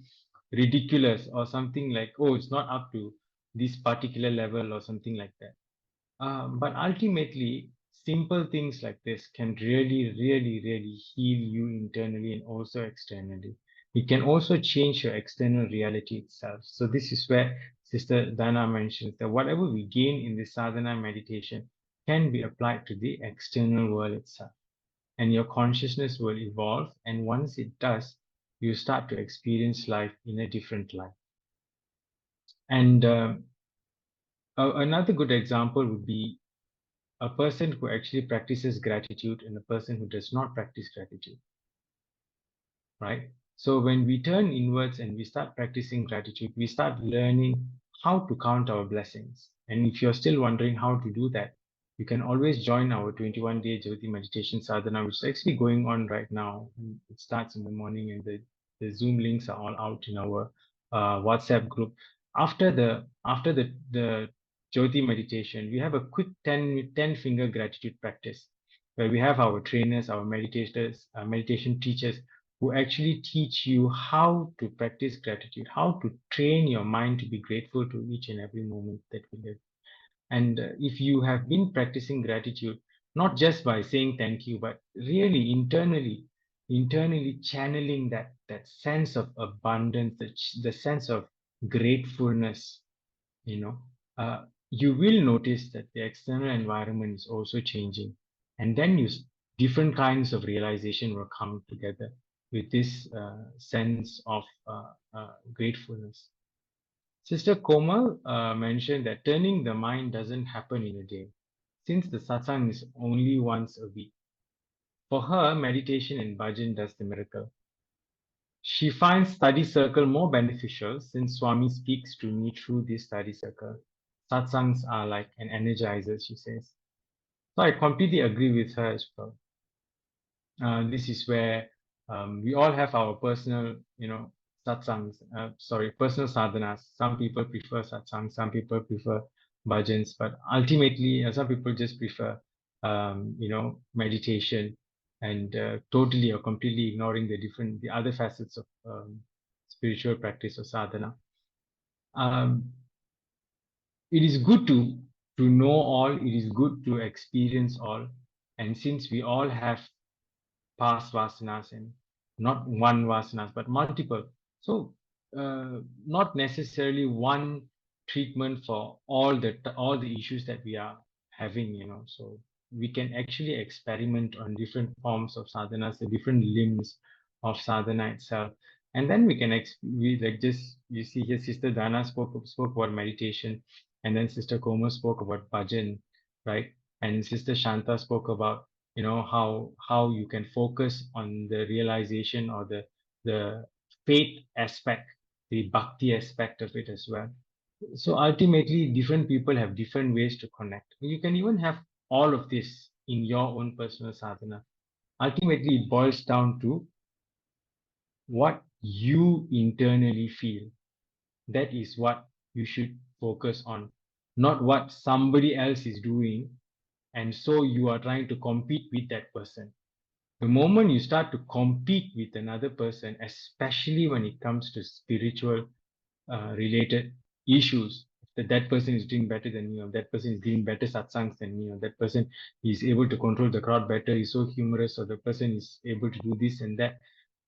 ridiculous or something like, oh, it's not up to this particular level or something like that. But ultimately, simple things like this can really, really, really heal you internally and also externally. It can also change your external reality itself. So this is where Sister Dana mentions that whatever we gain in this sadhana meditation can be applied to the external world itself. And your consciousness will evolve. And once it does, you start to experience life in a different light. And another good example would be a person who actually practices gratitude and a person who does not practice gratitude, right? So when we turn inwards and we start practicing gratitude, we start learning how to count our blessings. And if you're still wondering how to do that, you can always join our 21-day Jyoti meditation sadhana, which is actually going on right now. It starts in the morning, and the Zoom links are all out in our WhatsApp group. After the Jyoti meditation, we have a quick 10-finger gratitude practice where we have our trainers, our meditators, meditation teachers who actually teach you how to practice gratitude, how to train your mind to be grateful to each and every moment that we live. And if you have been practicing gratitude, not just by saying thank you, but really internally channeling that sense of abundance, the sense of gratefulness, you know, you will notice that the external environment is also changing. And then different kinds of realization will come together with this sense of gratefulness. Sister Komal mentioned that turning the mind doesn't happen in a day, since the satsang is only once a week. For her, meditation and bhajan does the miracle. She finds study circle more beneficial since Swami speaks to me through this study circle. Satsangs are like an energizer, she says. So I completely agree with her as well. This is where we all have our personal, satsangs, personal sadhanas. Some people prefer satsangs, some people prefer bhajans, but ultimately, some people just prefer, meditation and totally or completely ignoring the other facets of spiritual practice or sadhana. It is good to know all. It is good to experience all, and since we all have past vasanas and not one vasanas but multiple, so not necessarily one treatment for all the issues that we are having, so we can actually experiment on different forms of sadhanas, the different limbs of sadhana itself, and then we can you see here Sister Dana spoke about meditation, and then Sister Koma spoke about bhajan, right? And Sister Shanta spoke about how you can focus on the realization or the faith aspect, the bhakti aspect of it as well. So ultimately, different people have different ways to connect. You can even have all of this in your own personal sadhana. Ultimately, it boils down to what you internally feel. That is what you should focus on, not what somebody else is doing, and so you are trying to compete with that person. The moment you start to compete with another person, especially when it comes to spiritual related issues, that person is doing better than me, or that person is giving better satsangs than me, or that person is able to control the crowd better, is so humorous, or the person is able to do this and that,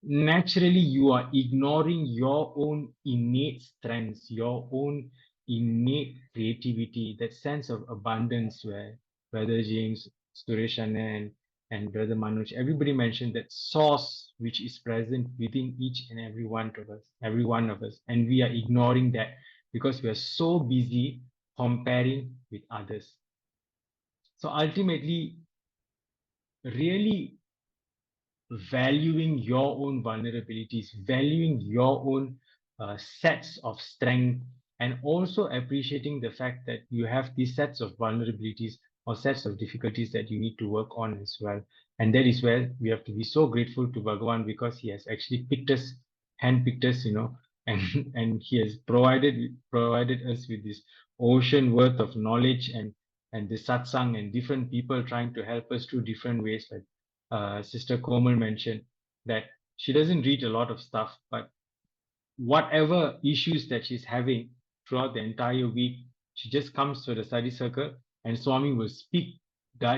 naturally you are ignoring your own innate strengths, your own innate creativity, that sense of abundance where Brother James, Suresh and Brother Manoj, everybody mentioned that source which is present within each and every one of us, and we are ignoring that because we are so busy comparing with others. So ultimately, really valuing your own vulnerabilities, valuing your own sets of strength, and also appreciating the fact that you have these sets of vulnerabilities or sets of difficulties that you need to work on as well. And that is where we have to be so grateful to Bhagavan, because he has actually handpicked us, and he has provided us with this ocean worth of knowledge and the satsang and different people trying to help us through different ways. Like Sister Komal mentioned that she doesn't read a lot of stuff, but whatever issues that she's having throughout the entire week, she just comes to the study circle and Swami will speak.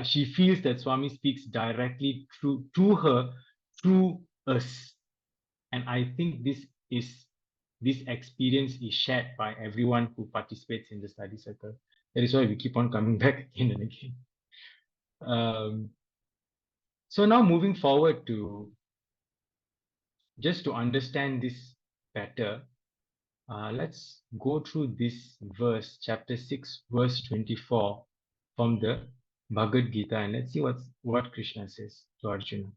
She feels that Swami speaks directly to her through us. And I think this experience is shared by everyone who participates in the study circle. That is why we keep on coming back again and again. So now moving forward to just to understand this better, let's go through this verse, chapter 6, verse 24 from the Bhagavad Gita, and let's see what Krishna says to Arjuna.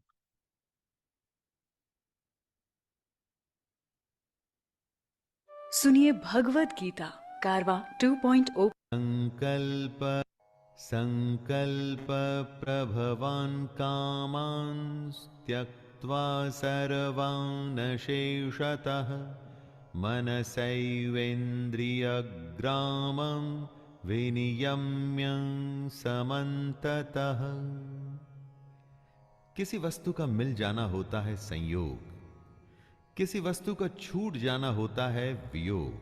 सुनिए भगवत गीता कारवा 2.0। संकल्प प्रभवान् कामान् त्यक्त्वा सर्वान् शेषतः मनसैवेन्द्रियग्रामं विनियम्य समन्ततः। किसी वस्तु का मिल जाना होता है संयोग, किसी वस्तु का छूट जाना होता है वियोग।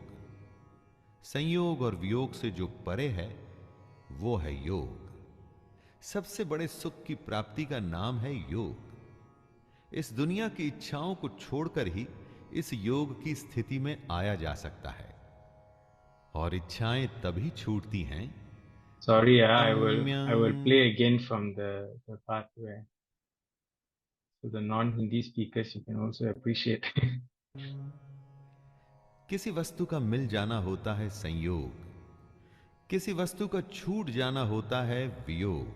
संयोग और वियोग से जो परे है वो है योग। सबसे बड़े सुख की प्राप्ति का नाम है योग। इस दुनिया की इच्छाओं को छोड़कर ही इस योग की स्थिति में आया जा सकता है, और इच्छाएं तभी छूटती हैं। Sorry, I will play again from the part where, so the non-Hindi speakers, you can also appreciate. किसी वस्तु का मिल जाना होता है संयोग, किसी वस्तु का छूट जाना होता है वियोग।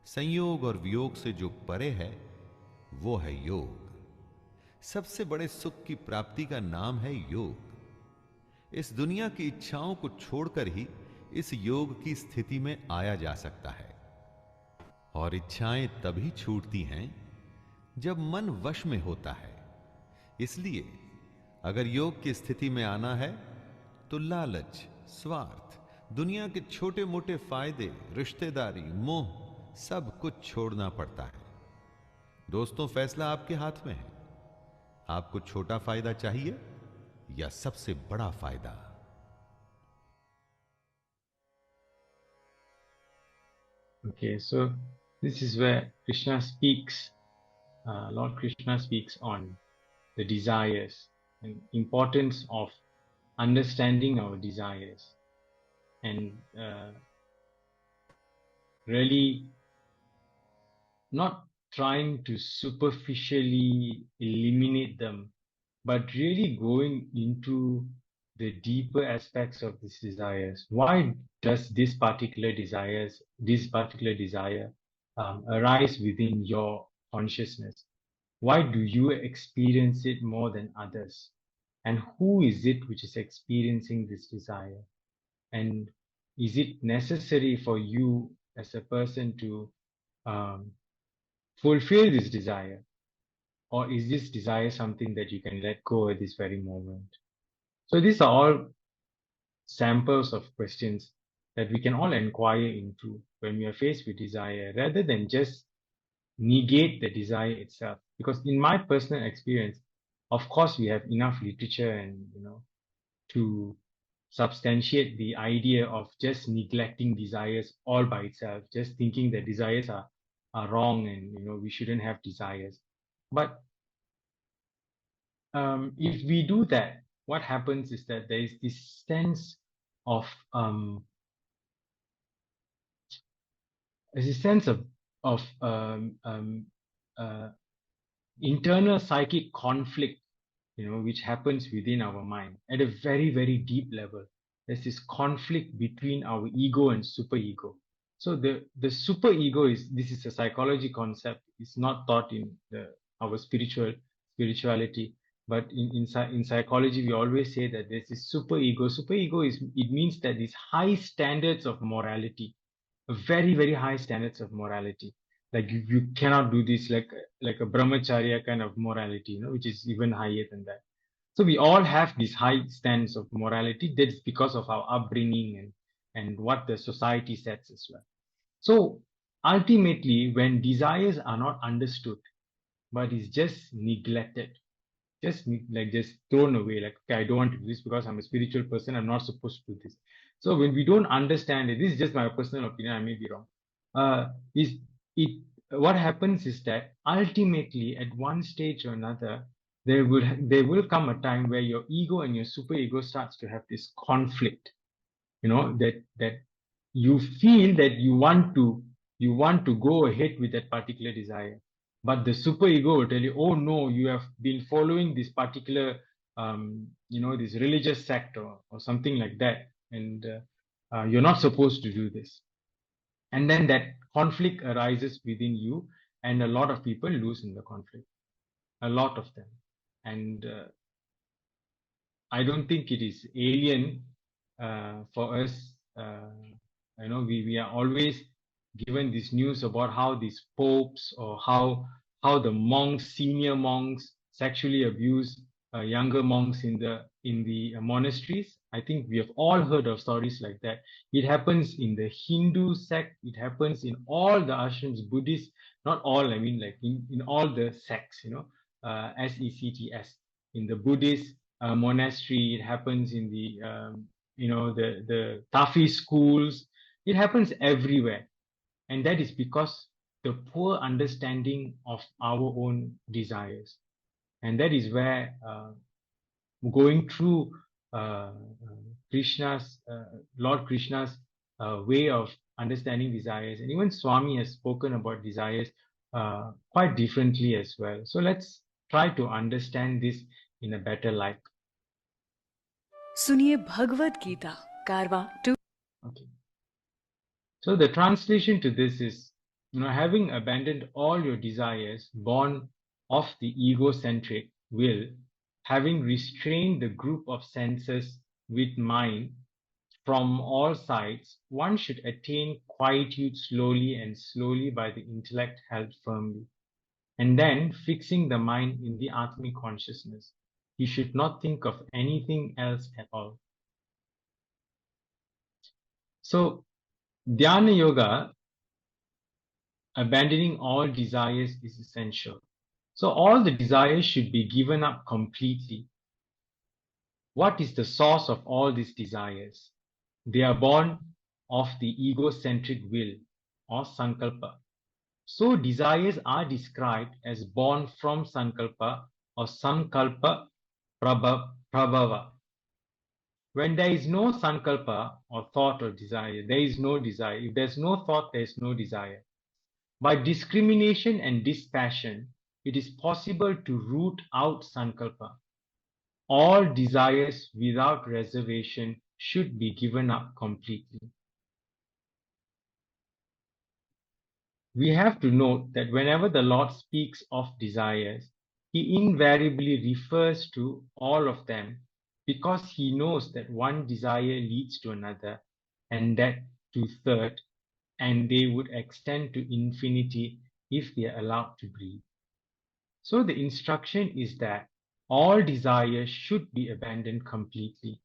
संयोग और वियोग से जो परे है वो है योग। सबसे बड़े सुख की प्राप्ति का नाम है योग। इस दुनिया की इच्छाओं को छोड़कर ही इस योग की स्थिति में आया जा सकता है, और इच्छाएं तभी छूटती हैं जब मन वश में होता है। इसलिए अगर योग की स्थिति में आना है तो लालच, स्वार्थ, दुनिया के छोटे मोटे फायदे, रिश्तेदारी, मोह, सब कुछ छोड़ना पड़ता है। दोस्तों, फैसला आपके हाथ में है। आपको छोटा फायदा चाहिए या सबसे बड़ा फायदा? Okay, so this is where Krishna speaks, Lord Krishna speaks on the desires and importance of understanding our desires, and really not trying to superficially eliminate them, but really going into the deeper aspects of these desires. Why does this particular desire arise within your consciousness? Why do you experience it more than others? And who is it which is experiencing this desire? And is it necessary for you as a person to fulfill this desire? Or is this desire something that you can let go at this very moment? So these are all samples of questions that we can all inquire into when we are faced with desire, rather than just negate the desire itself. Because in my personal experience, of course, we have enough literature and, to substantiate the idea of just neglecting desires all by itself, just thinking that desires are wrong and, we shouldn't have desires. But if we do that, what happens is that there is this sense of internal psychic conflict, which happens within our mind at a very, very deep level. There's this conflict between our ego and superego. So the superego this is a psychology concept. It's not taught in our spirituality, but in psychology we always say that there's this superego. Superego it means that these high standards of morality, very, very high standards of morality. Like you cannot do this, like a brahmacharya kind of morality, which is even higher than that. So we all have these high standards of morality. That's because of our upbringing and what the society sets as well. So ultimately, when desires are not understood, but is just neglected, just thrown away, like, okay, I don't want to do this because I'm a spiritual person, I'm not supposed to do this. So when we don't understand it, this is just my personal opinion, I may be wrong. What happens is that ultimately at one stage or another, there will come a time where your ego and your superego starts to have this conflict, that you feel that you want to go ahead with that particular desire, but the superego will tell you, oh no, you have been following this particular this religious sect or something like that, and you're not supposed to do this. And then that conflict arises within you, and a lot of people lose in the conflict, a lot of them. And I don't think it is alien for us. We are always given this news about how these popes or how the monks, senior monks, sexually abuse younger monks in the monasteries. I think we have all heard of stories like that. It happens in the Hindu sect. It happens in all the ashrams, Buddhist, not all, I mean like in all the sects, SECTS. In the Buddhist monastery, it happens in the the Tafi schools. It happens everywhere, and that is because the poor understanding of our own desires, and that is where going through Krishna's Lord Krishna's way of understanding desires, and even Swami has spoken about desires quite differently as well. So let's try to understand this in a better light. सुनिए भगवत गीता कारवा 2. Okay. So the translation to this is, having abandoned all your desires born of the egocentric will, having restrained the group of senses with mind from all sides, one should attain quietude slowly and slowly by the intellect held firmly. And then, fixing the mind in the Atmic consciousness, he should not think of anything else at all. So, Dhyana Yoga, abandoning all desires is essential. So all the desires should be given up completely. What is the source of all these desires? They are born of the egocentric will or sankalpa. So desires are described as born from sankalpa or sankalpa prabhava. When there is no sankalpa or thought or desire, there is no desire. If there's no thought, there is no desire. By discrimination and dispassion, it is possible to root out sankalpa. All desires without reservation should be given up completely. We have to note that whenever the Lord speaks of desires, he invariably refers to all of them because he knows that one desire leads to another and that to third, and they would extend to infinity if they are allowed to breathe. So the instruction is that all desires should be abandoned completely.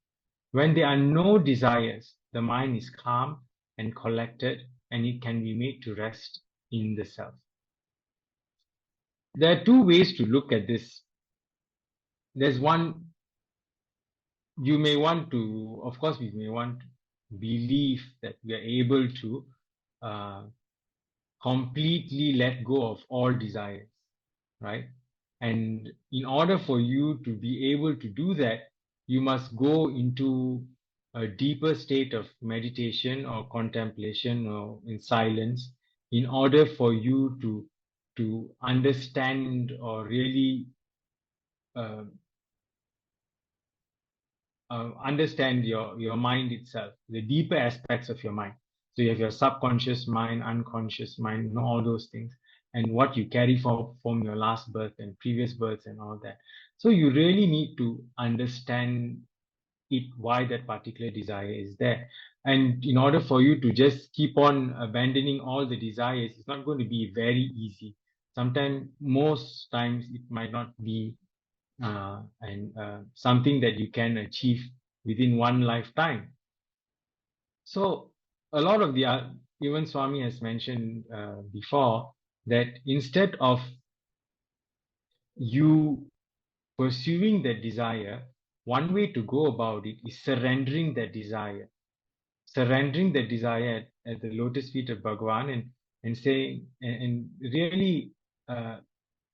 When there are no desires, the mind is calm and collected, and it can be made to rest in the self. There are two ways to look at this. There's one, you may want to, of course, we may want to believe that we are able to completely let go of all desires, right? And in order for you to be able to do that, you must go into a deeper state of meditation or contemplation or in silence in order for you to understand or really understand your mind itself, the deeper aspects of your mind. So you have your subconscious mind, unconscious mind, all those things, and what you carry from your last birth and previous births and all that. So you really need to understand it, why that particular desire is there. And in order for you to just keep on abandoning all the desires, it's not going to be very easy. Sometimes, most times, it might not be something that you can achieve within one lifetime. So a lot of even Swami has mentioned before that instead of you pursuing that desire, one way to go about it is surrendering that desire. Surrendering that desire at the lotus feet of Bhagavan and saying, and really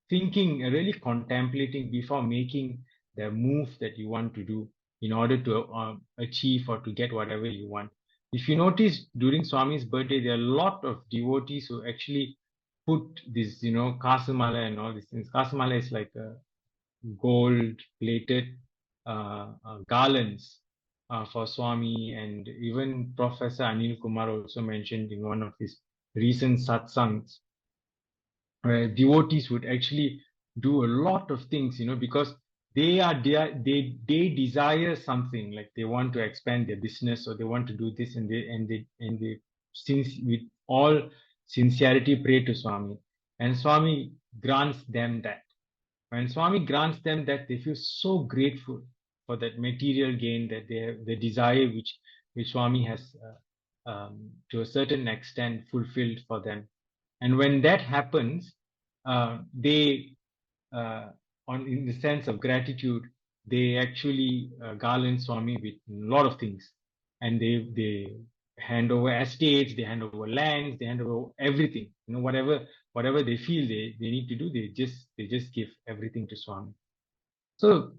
thinking, really contemplating before making the move that you want to do in order to achieve or to get whatever you want. If you notice during Swami's birthday, there are a lot of devotees who actually put this, kasamala and all these things. Kasamala is like a gold plated garlands for Swami, and even Professor Anil Kumar also mentioned in one of his recent satsangs, where devotees would actually do a lot of things, because they desire something, like they want to expand their business or they want to do this, and they since with all sincerity pray to Swami, and Swami grants them that. When Swami grants them that, they feel so grateful for that material gain that they have, the desire which Swami has to a certain extent fulfilled for them. And when that happens, they in the sense of gratitude, they actually garland Swami with a lot of things, and they hand over estates, they hand over lands, they hand over everything. Whatever they feel they need to do, they just give everything to Swami. So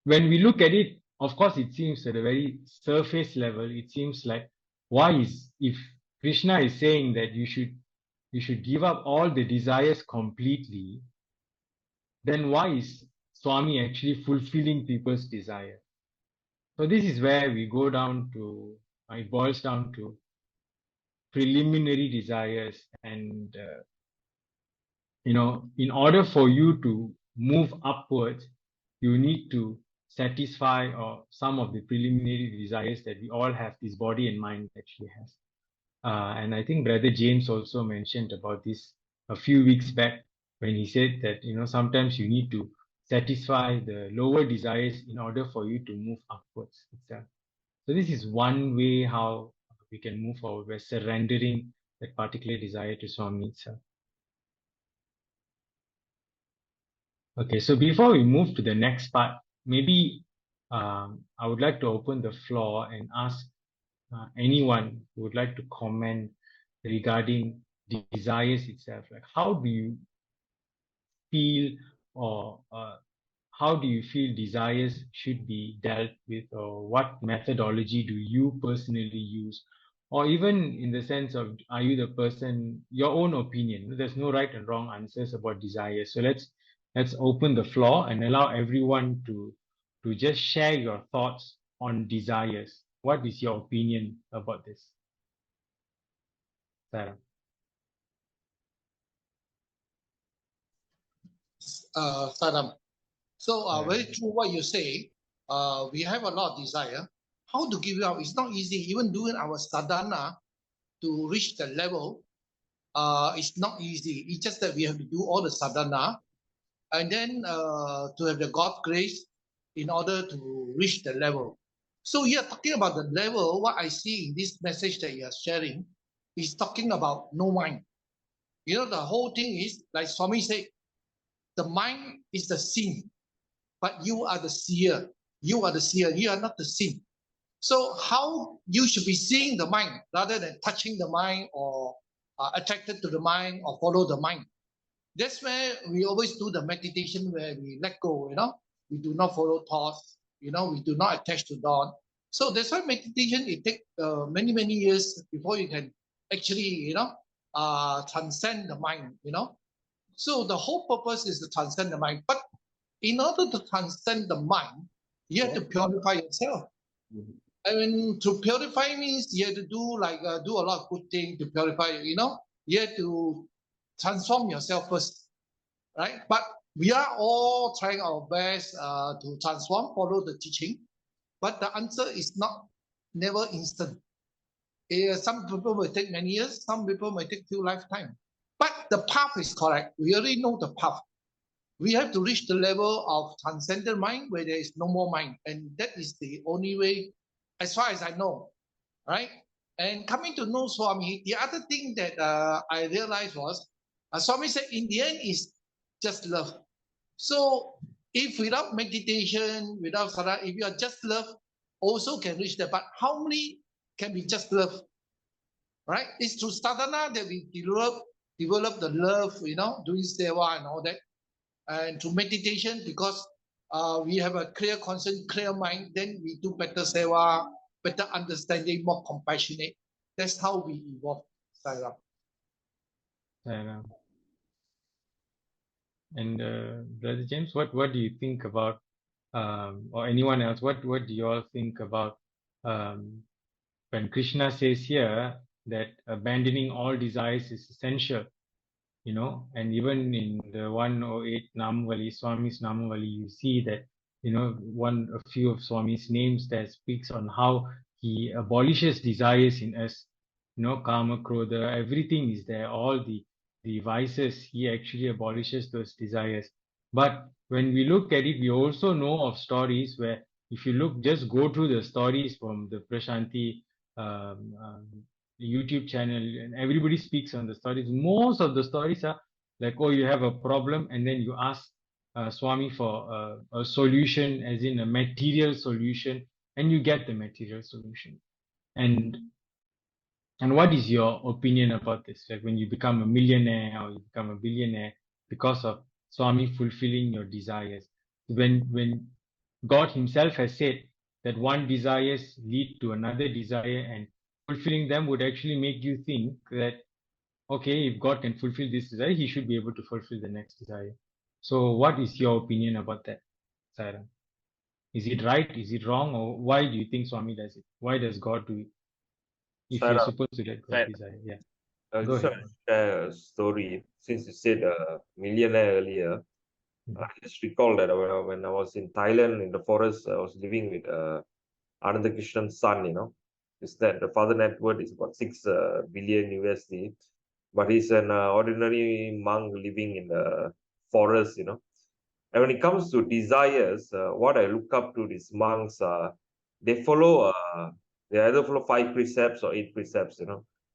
when we look at it, of course, it seems at a very surface level, it seems like, if Krishna is saying that you should give up all the desires completely, then why is Swami actually fulfilling people's desire? So this is where we go down to, it boils down to preliminary desires. And, in order for you to move upwards, you need to satisfy or some of the preliminary desires that we all have, this body and mind actually has. And I think Brother James also mentioned about this a few weeks back when he said that, sometimes you need to satisfy the lower desires in order for you to move upwards itself. So this is one way how we can move forward by surrendering that particular desire to Swami itself. Okay, so before we move to the next part, maybe I would like to open the floor and ask anyone who would like to comment regarding desires itself. Like, how do you feel, or how do you feel desires should be dealt with, or what methodology do you personally use? Or even in the sense of, are you the person, your own opinion? There's no right and wrong answers about desires. So let's open the floor and allow everyone to just share your thoughts on desires. What is your opinion about this? Sarah. Saddam. So very true what you say. We have a lot of desire. How to give it up? It's not easy. Even doing our sadhana to reach the level, it's not easy. It's just that we have to do all the sadhana, and then to have the God grace in order to reach the level. So here, talking about the level, what I see in this message that you are sharing is talking about no mind. The whole thing is, like Swami said, the mind is the sin, but you are the seer. You are the seer. You are not the sin. So how you should be seeing the mind rather than touching the mind or attracted to the mind or follow the mind. That's where we always do the meditation where we let go, we do not follow thoughts, we do not attach to God. So that's why meditation, it takes many, many years before you can actually, transcend the mind, So the whole purpose is to transcend the mind. But in order to transcend the mind, you have to purify yourself. I mean, to purify means you have to do a lot of good things to purify, You have to transform yourself first, right? But we are all trying our best to transform, follow the teaching. But the answer is never instant. Some people will take many years, some people may take few lifetimes. But the path is correct. We already know the path. We have to reach the level of transcendent mind where there is no more mind. And that is the only way, as far as I know, right? And coming to know Swami, the other thing that I realized was, Swami said, in the end, is just love. So if without meditation, without sadhana, if you are just love, also can reach that. But how many can be just love? Right? It's through sadhana that we develop the love, doing seva and all that. And through meditation, because we have a clear conscience, clear mind, then we do better seva, better understanding, more compassionate. That's how we evolve. Saira. And Brother James, what do you think about, or anyone else, what do you all think about when Krishna says here that abandoning all desires is essential, and even in the 108 Namavali, Swami's Namavali, you see that, a few of Swami's names that speaks on how he abolishes desires in us, Kama, Krodha, everything is there, all the vices, he actually abolishes those desires. But when we look at it, we also know of stories where, if you just go through the stories from the Prashanti YouTube channel, and everybody speaks on the stories. Most of the stories are like, oh, you have a problem, and then you ask Swami for a solution, as in a material solution, and you get the material solution. And what is your opinion about this? Like when you become a millionaire or you become a billionaire because of Swami fulfilling your desires. When God Himself has said that one desires lead to another desire, and fulfilling them would actually make you think that, okay, if God can fulfill this desire, He should be able to fulfill the next desire. So what is your opinion about that, Sairam? Is it right? Is it wrong? Or why do you think Swami does it? Why does God do it? If you're Sarah, supposed to let God desire, yeah. I Go just want ahead. to share a story. Since you said millionaire earlier, I just recall that when I was in Thailand in the forest, I was living with Ananda Krishna's son, is that the father net worth is about 6 billion USD, but he's an ordinary monk living in the forest, And when it comes to desires, what I look up to these monks, they follow, they either follow 5 precepts or 8 precepts,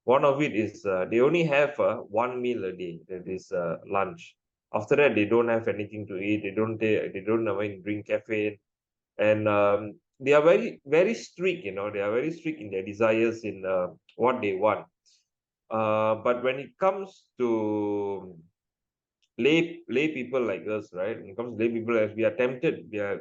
One of it is they only have one meal a day, that is lunch. After that, they don't have anything to eat. They don't even drink caffeine, and they are very very strict. They are very strict in their desires in what they want. But when it comes to lay people like us, right? When it comes to lay people, as we are tempted, we are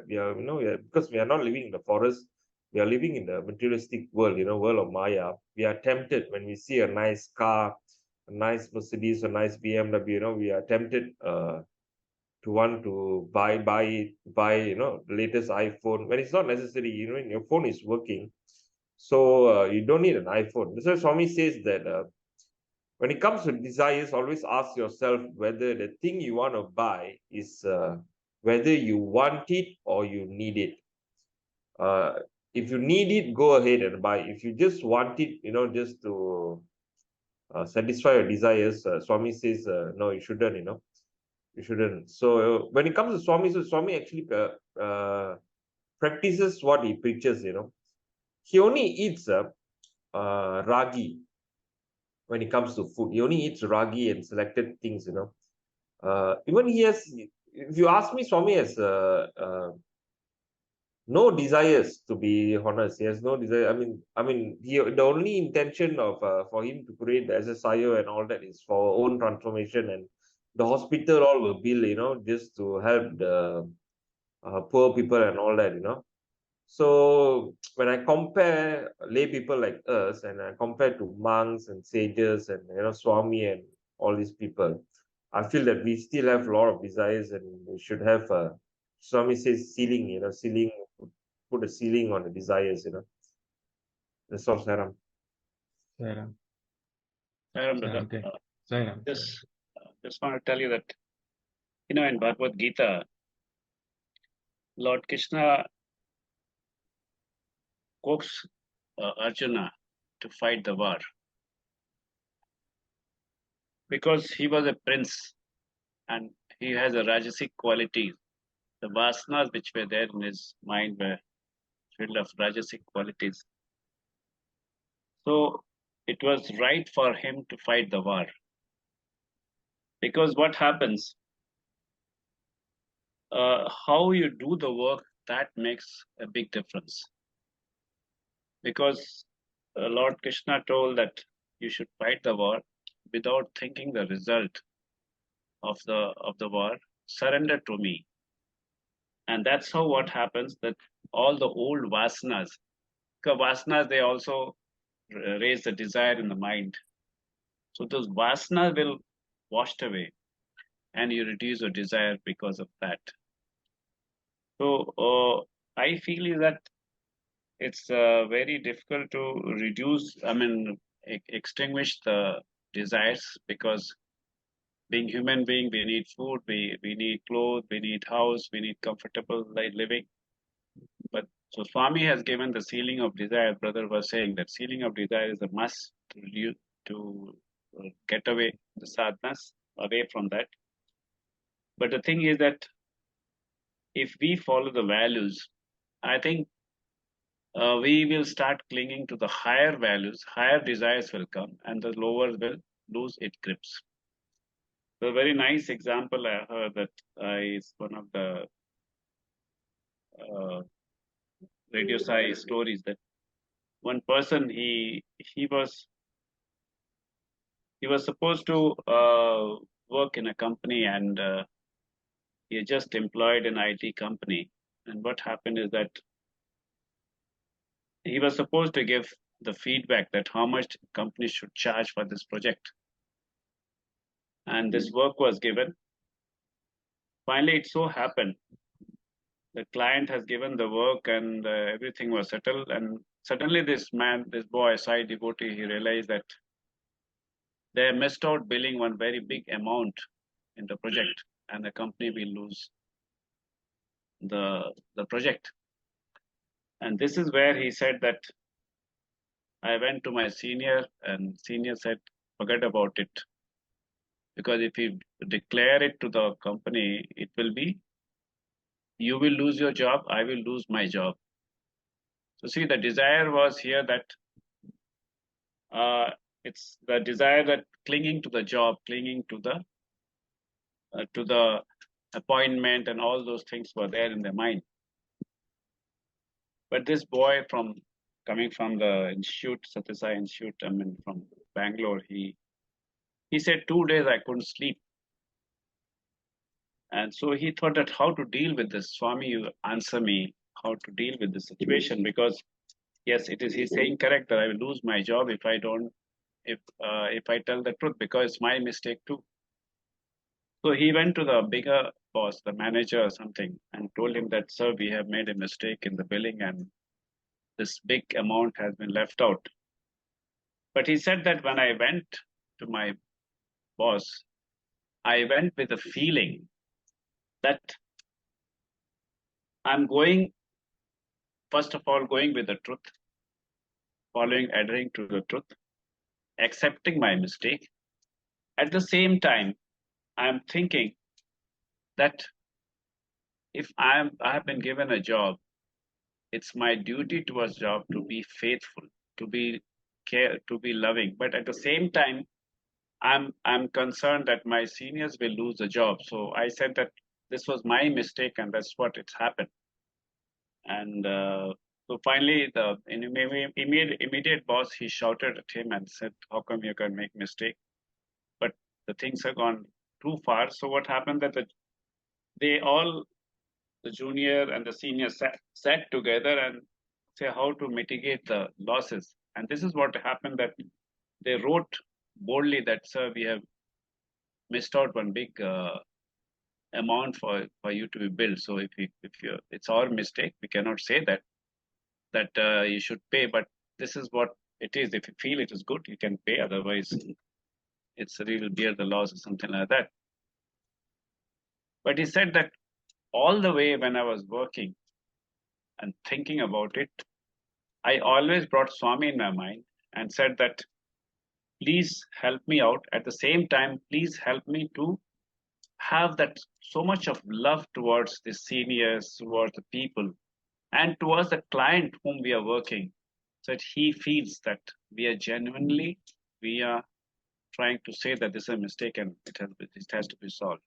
because we are not living in the forest, we are living in the materialistic world, world of Maya. We are tempted when we see a nice car, a nice Mercedes, a nice BMW, we are tempted to want to buy the latest iPhone when it's not necessary. Your phone is working, so you don't need an iPhone. That's why Swami says that when it comes to desires, always ask yourself whether the thing you want to buy is whether you want it or you need it. If you need it, go ahead and buy. If you just want it, just to satisfy your desires, Swami says no, you shouldn't. You shouldn't. So when it comes to Swami, so Swami actually practices what he preaches. He only eats ragi. When it comes to food, he only eats ragi and selected things. Even he has. If you ask me, Swami has no desires. To be honest, he has no desire. The only intention of for him to create the SSIO and all that is for own transformation, and the hospital all will bill, just to help the poor people and all that, So when I compare lay people like us and I compare to monks and sages and Swami and all these people, I feel that we still have a lot of desires, and we should have Swami says ceiling, ceiling, put a ceiling on the desires, That's all, Saram. Sairam. brother. Okay. Sairam. Just want to tell you that, in Bhagavad Gita, Lord Krishna coaxed Arjuna to fight the war because he was a prince and he has a rajasic quality. The vasanas which were there in his mind were filled of rajasic qualities. So it was right for him to fight the war. Because what happens, how you do the work, that makes a big difference. Because Lord Krishna told that you should fight the war without thinking the result of the war. Surrender to me. And that's how what happens, that all the old vasanas, because vasanas, they also raise the desire in the mind. So those vasanas will washed away and you reduce your desire because of that. So I feel is that it's very difficult to reduce, extinguish the desires, because being human being, we need food, we need clothes, we need house, we need comfortable living. But so Swami has given the ceiling of desire. Brother was saying that ceiling of desire is a must to get away the sadness, away from that. But the thing is that if we follow the values, I think we will start clinging to the higher values, higher desires will come, and the lower will lose its grips. a very nice example I heard that is one of the radio Sai stories that one person he was supposed to work in a company and he just employed an IT company. And what happened is that he was supposed to give the feedback that how much companies should charge for this project. And this work was given. Finally, it so happened the client has given the work and everything was settled. And suddenly this boy, Sai devotee, he realized that they missed out billing one very big amount in the project and the company will lose the project. And this is where he said that I went to my senior and senior said, forget about it. Because if you declare it to the company, it will be, you will lose your job, I will lose my job. So see, the desire was here that it's the desire that clinging to the job, clinging to the appointment and all those things were there in their mind. But this boy coming from the institute, Satyasai Institute, from Bangalore, he said 2 days I couldn't sleep. And so he thought that how to deal with this. Swami, you answer me how to deal with this situation, because yes, he's saying correct that I will lose my job if I tell the truth, because it's my mistake too. So he went to the bigger boss, the manager or something, and told him that, sir, we have made a mistake in the billing and this big amount has been left out. But he said that when I went to my boss, I went with a feeling that I'm going, first of all, going with the truth, adhering to the truth, accepting my mistake. At the same time, I'm thinking that if I have been given a job, it's my duty towards job to be faithful, to be loving. But at the same time, I'm concerned that my seniors will lose the job. So I said that this was my mistake and that's what it's happened. And so finally, the immediate boss, he shouted at him and said, how come you can make mistake? But the things have gone too far. So what happened that the junior and the senior sat together and say how to mitigate the losses. And this is what happened, that they wrote boldly that, sir, we have missed out one big amount for you to be billed. So if it's our mistake, we cannot say that you should pay, but this is what it is. If you feel it is good, you can pay. Otherwise, it's we will bear the loss or something like that. But he said that all the way when I was working and thinking about it, I always brought Swami in my mind and said that, please help me out. At the same time, please help me to have that so much of love towards the seniors, towards the people, and towards the client whom we are working, so that he feels that we are trying to say that this is a mistake and it has to be solved.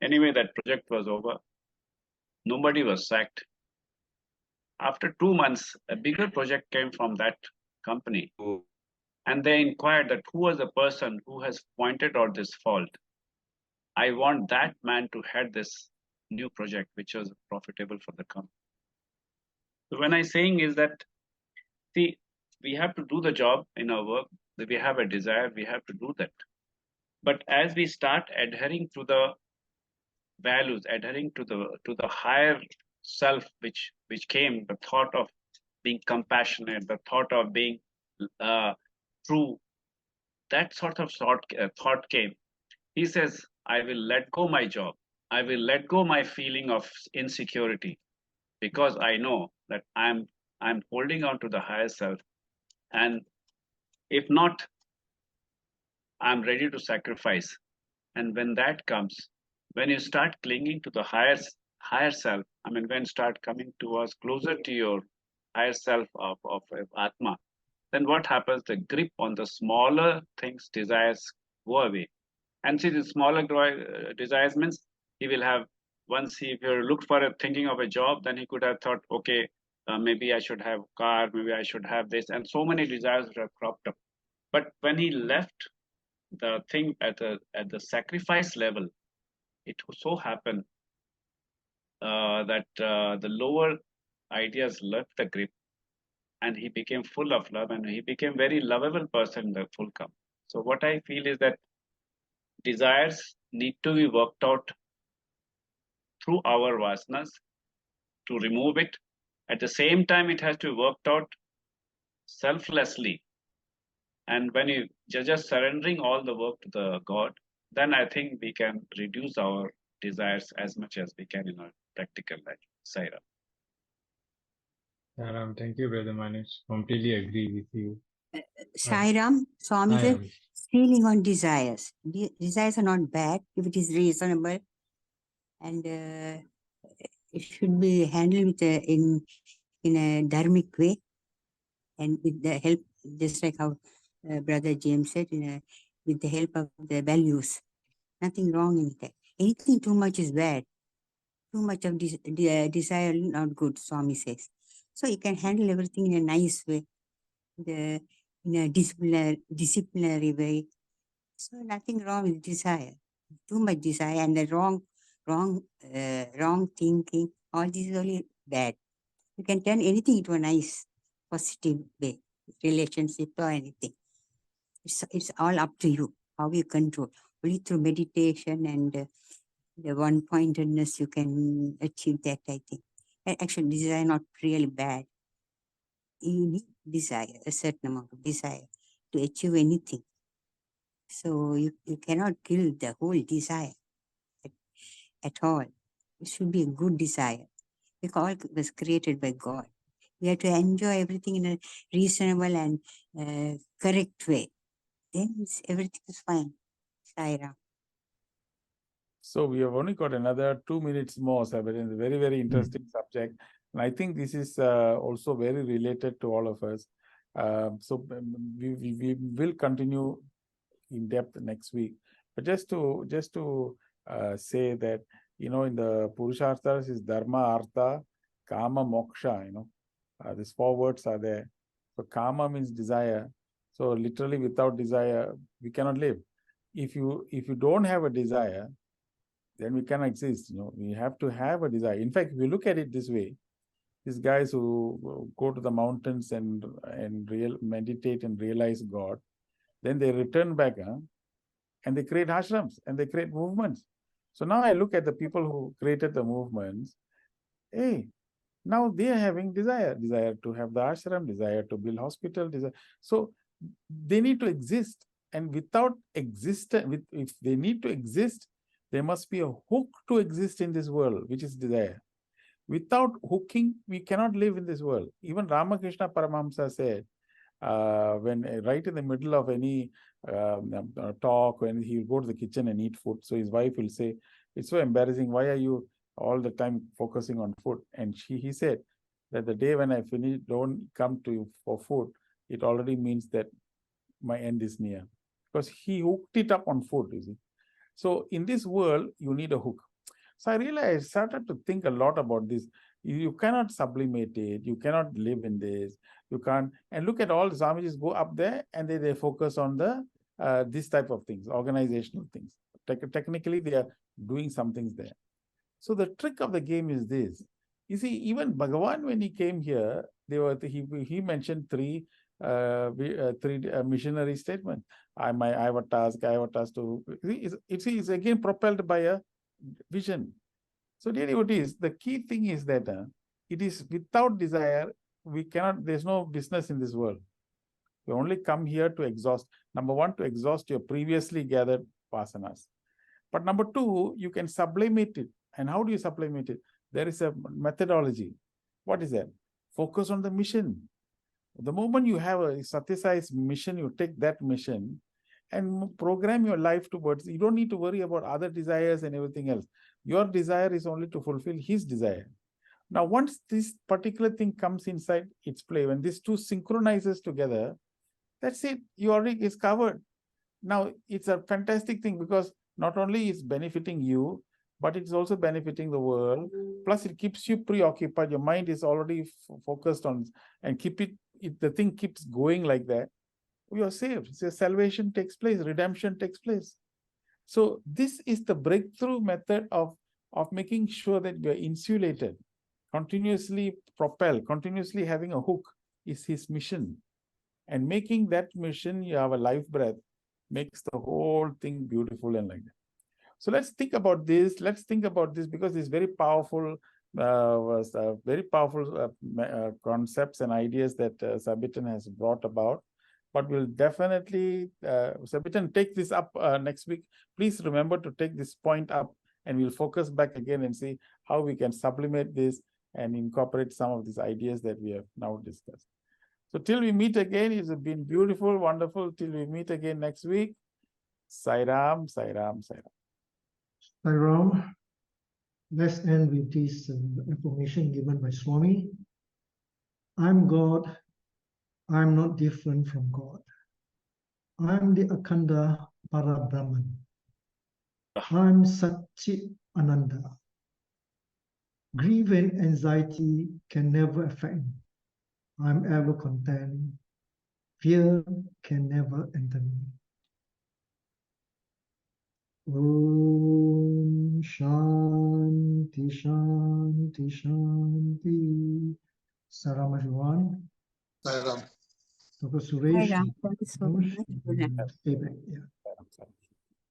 Anyway, that project was over. Nobody was sacked. After 2 months, a bigger project came from that company. And they inquired that who was the person who has pointed out this fault. I want that man to head this new project, which was profitable for the company. So when I'm saying is that, see, we have to do the job in our work. That we have a desire, we have to do that. But as we start adhering to the values, adhering to the higher self, which came, the thought of being compassionate, the thought of being true, that sort of thought came. He says, I will let go my job. I will let go my feeling of insecurity, because I know that I'm holding on to the higher self. And if not, I'm ready to sacrifice. And when that comes, when you start clinging to the higher self, when you start coming towards closer to your higher self of Atma, then what happens? The grip on the smaller things, desires go away. And see, the smaller desires means he will have, once he, if you look for thinking of a job, then he could have thought, okay, maybe I should have car, maybe I should have this, and so many desires would have cropped up. But when he left the thing at the sacrifice level, it so happened that the lower ideas left the grip, and he became full of love, and he became very lovable person in the full come. So what I feel is that desires need to be worked out through our vasanas to remove it. At the same time, it has to be worked out selflessly. And when you just surrendering all the work to the God, then I think we can reduce our desires as much as we can in our practical life. Saira. Thank you, Brother Manoj. Completely agree with you. Shairam, Swami Hi, said, Ram. feeling on desires. Desires are not bad if it is reasonable, and it should be handled with in a dharmic way, and with the help, just like how Brother James said, with the help of the values. Nothing wrong in that. Anything too much is bad. Too much of desire not good, Swami says. So you can handle everything in a nice way, in a disciplinary way. So nothing wrong with desire. Too much desire and the wrong thinking. All this is only bad. You can turn anything into a nice, positive way, relationship or anything. It's all up to you, how you control. Only through meditation and the one-pointedness you can achieve that, I think. And actually, desire not really bad. You need desire, a certain amount of desire to achieve anything. So you cannot kill the whole desire at all. It should be a good desire. Because all was created by God. We have to enjoy everything in a reasonable and correct way. Then everything is fine. Saira. So we have only got another 2 minutes more, Sabbitan. It's a very, very interesting subject. And I think this is also very related to all of us. So we will continue in depth next week. But just to say that, in the Purusharthas is Dharma, Artha, Kama, Moksha, these 4 words are there. So Kama means desire. So literally without desire, we cannot live. If you don't have a desire, then we cannot exist. We have to have a desire. In fact, if you look at it this way, these guys who go to the mountains and meditate and realize God, then they return back and they create ashrams and they create movements. So now I look at the people who created the movements. Hey, now they are having desire to have the ashram, desire to build hospital, desire. So they need to exist, and without existence, if they need to exist, there must be a hook to exist in this world, which is desire. Without hooking, we cannot live in this world. Even Ramakrishna Paramahamsa said, when right in the middle of any talk, when he will go to the kitchen and eat food, so his wife will say, "It's so embarrassing. Why are you all the time focusing on food?" And he said that the day when I finish, don't come to you for food, it already means that my end is near, because he hooked it up on food, you see. So in this world, you need a hook. So I started to think a lot about this. You cannot sublimate it. You cannot live in this. You can't. And look at all the Swamijis go up there and they focus on the this type of things, organizational things. Technically, they are doing some things there. So the trick of the game is this. You see, even Bhagavan, when he came here, he mentioned three missionary statements. I have a task to. It's again propelled by a vision. So really what is, the key thing is that it is without desire, we cannot, there's no business in this world. You only come here to exhaust. Number one, to exhaust your previously gathered vasanas. But number two, you can sublimate it. And how do you sublimate it? There is a methodology. What is that? Focus on the mission. The moment you have a Satyasai's mission, you take that mission and program your life towards. You don't need to worry about other desires and everything else. Your desire is only to fulfill his desire. Now, once this particular thing comes inside its play, when these two synchronizes together, that's it. You already is covered. Now, it's a fantastic thing because not only it's benefiting you, but it's also benefiting the world. Plus, it keeps you preoccupied. Your mind is already focused on, and the thing keeps going like that. You are saved. So salvation takes place, redemption takes place. So this is the breakthrough method of making sure that you are insulated, continuously propelled, continuously having a hook is his mission. And making that mission, you have a life breath, makes the whole thing beautiful and like that. So let's think about this. Let's think about this because it's very powerful, concepts and ideas that Sabbitan has brought about. But we'll definitely, Sabbitan, take this up next week. Please remember to take this point up and we'll focus back again and see how we can sublimate this and incorporate some of these ideas that we have now discussed. So till we meet again, it's been beautiful, wonderful. Till we meet again next week. Sai Ram, Sai Ram, Sai Ram. Sai Ram. Let's end with this information given by Swami. I'm God. I'm not different from God. I'm the Akhanda Parabrahman. I'm Satchit Ananda. Grief and anxiety can never affect me. I'm ever content. Fear can never enter me. Om Shanti Shanti Shanti. Saram everyone. Sai Ram. Dr. Suresh. Thank you so much. Amen. Yeah.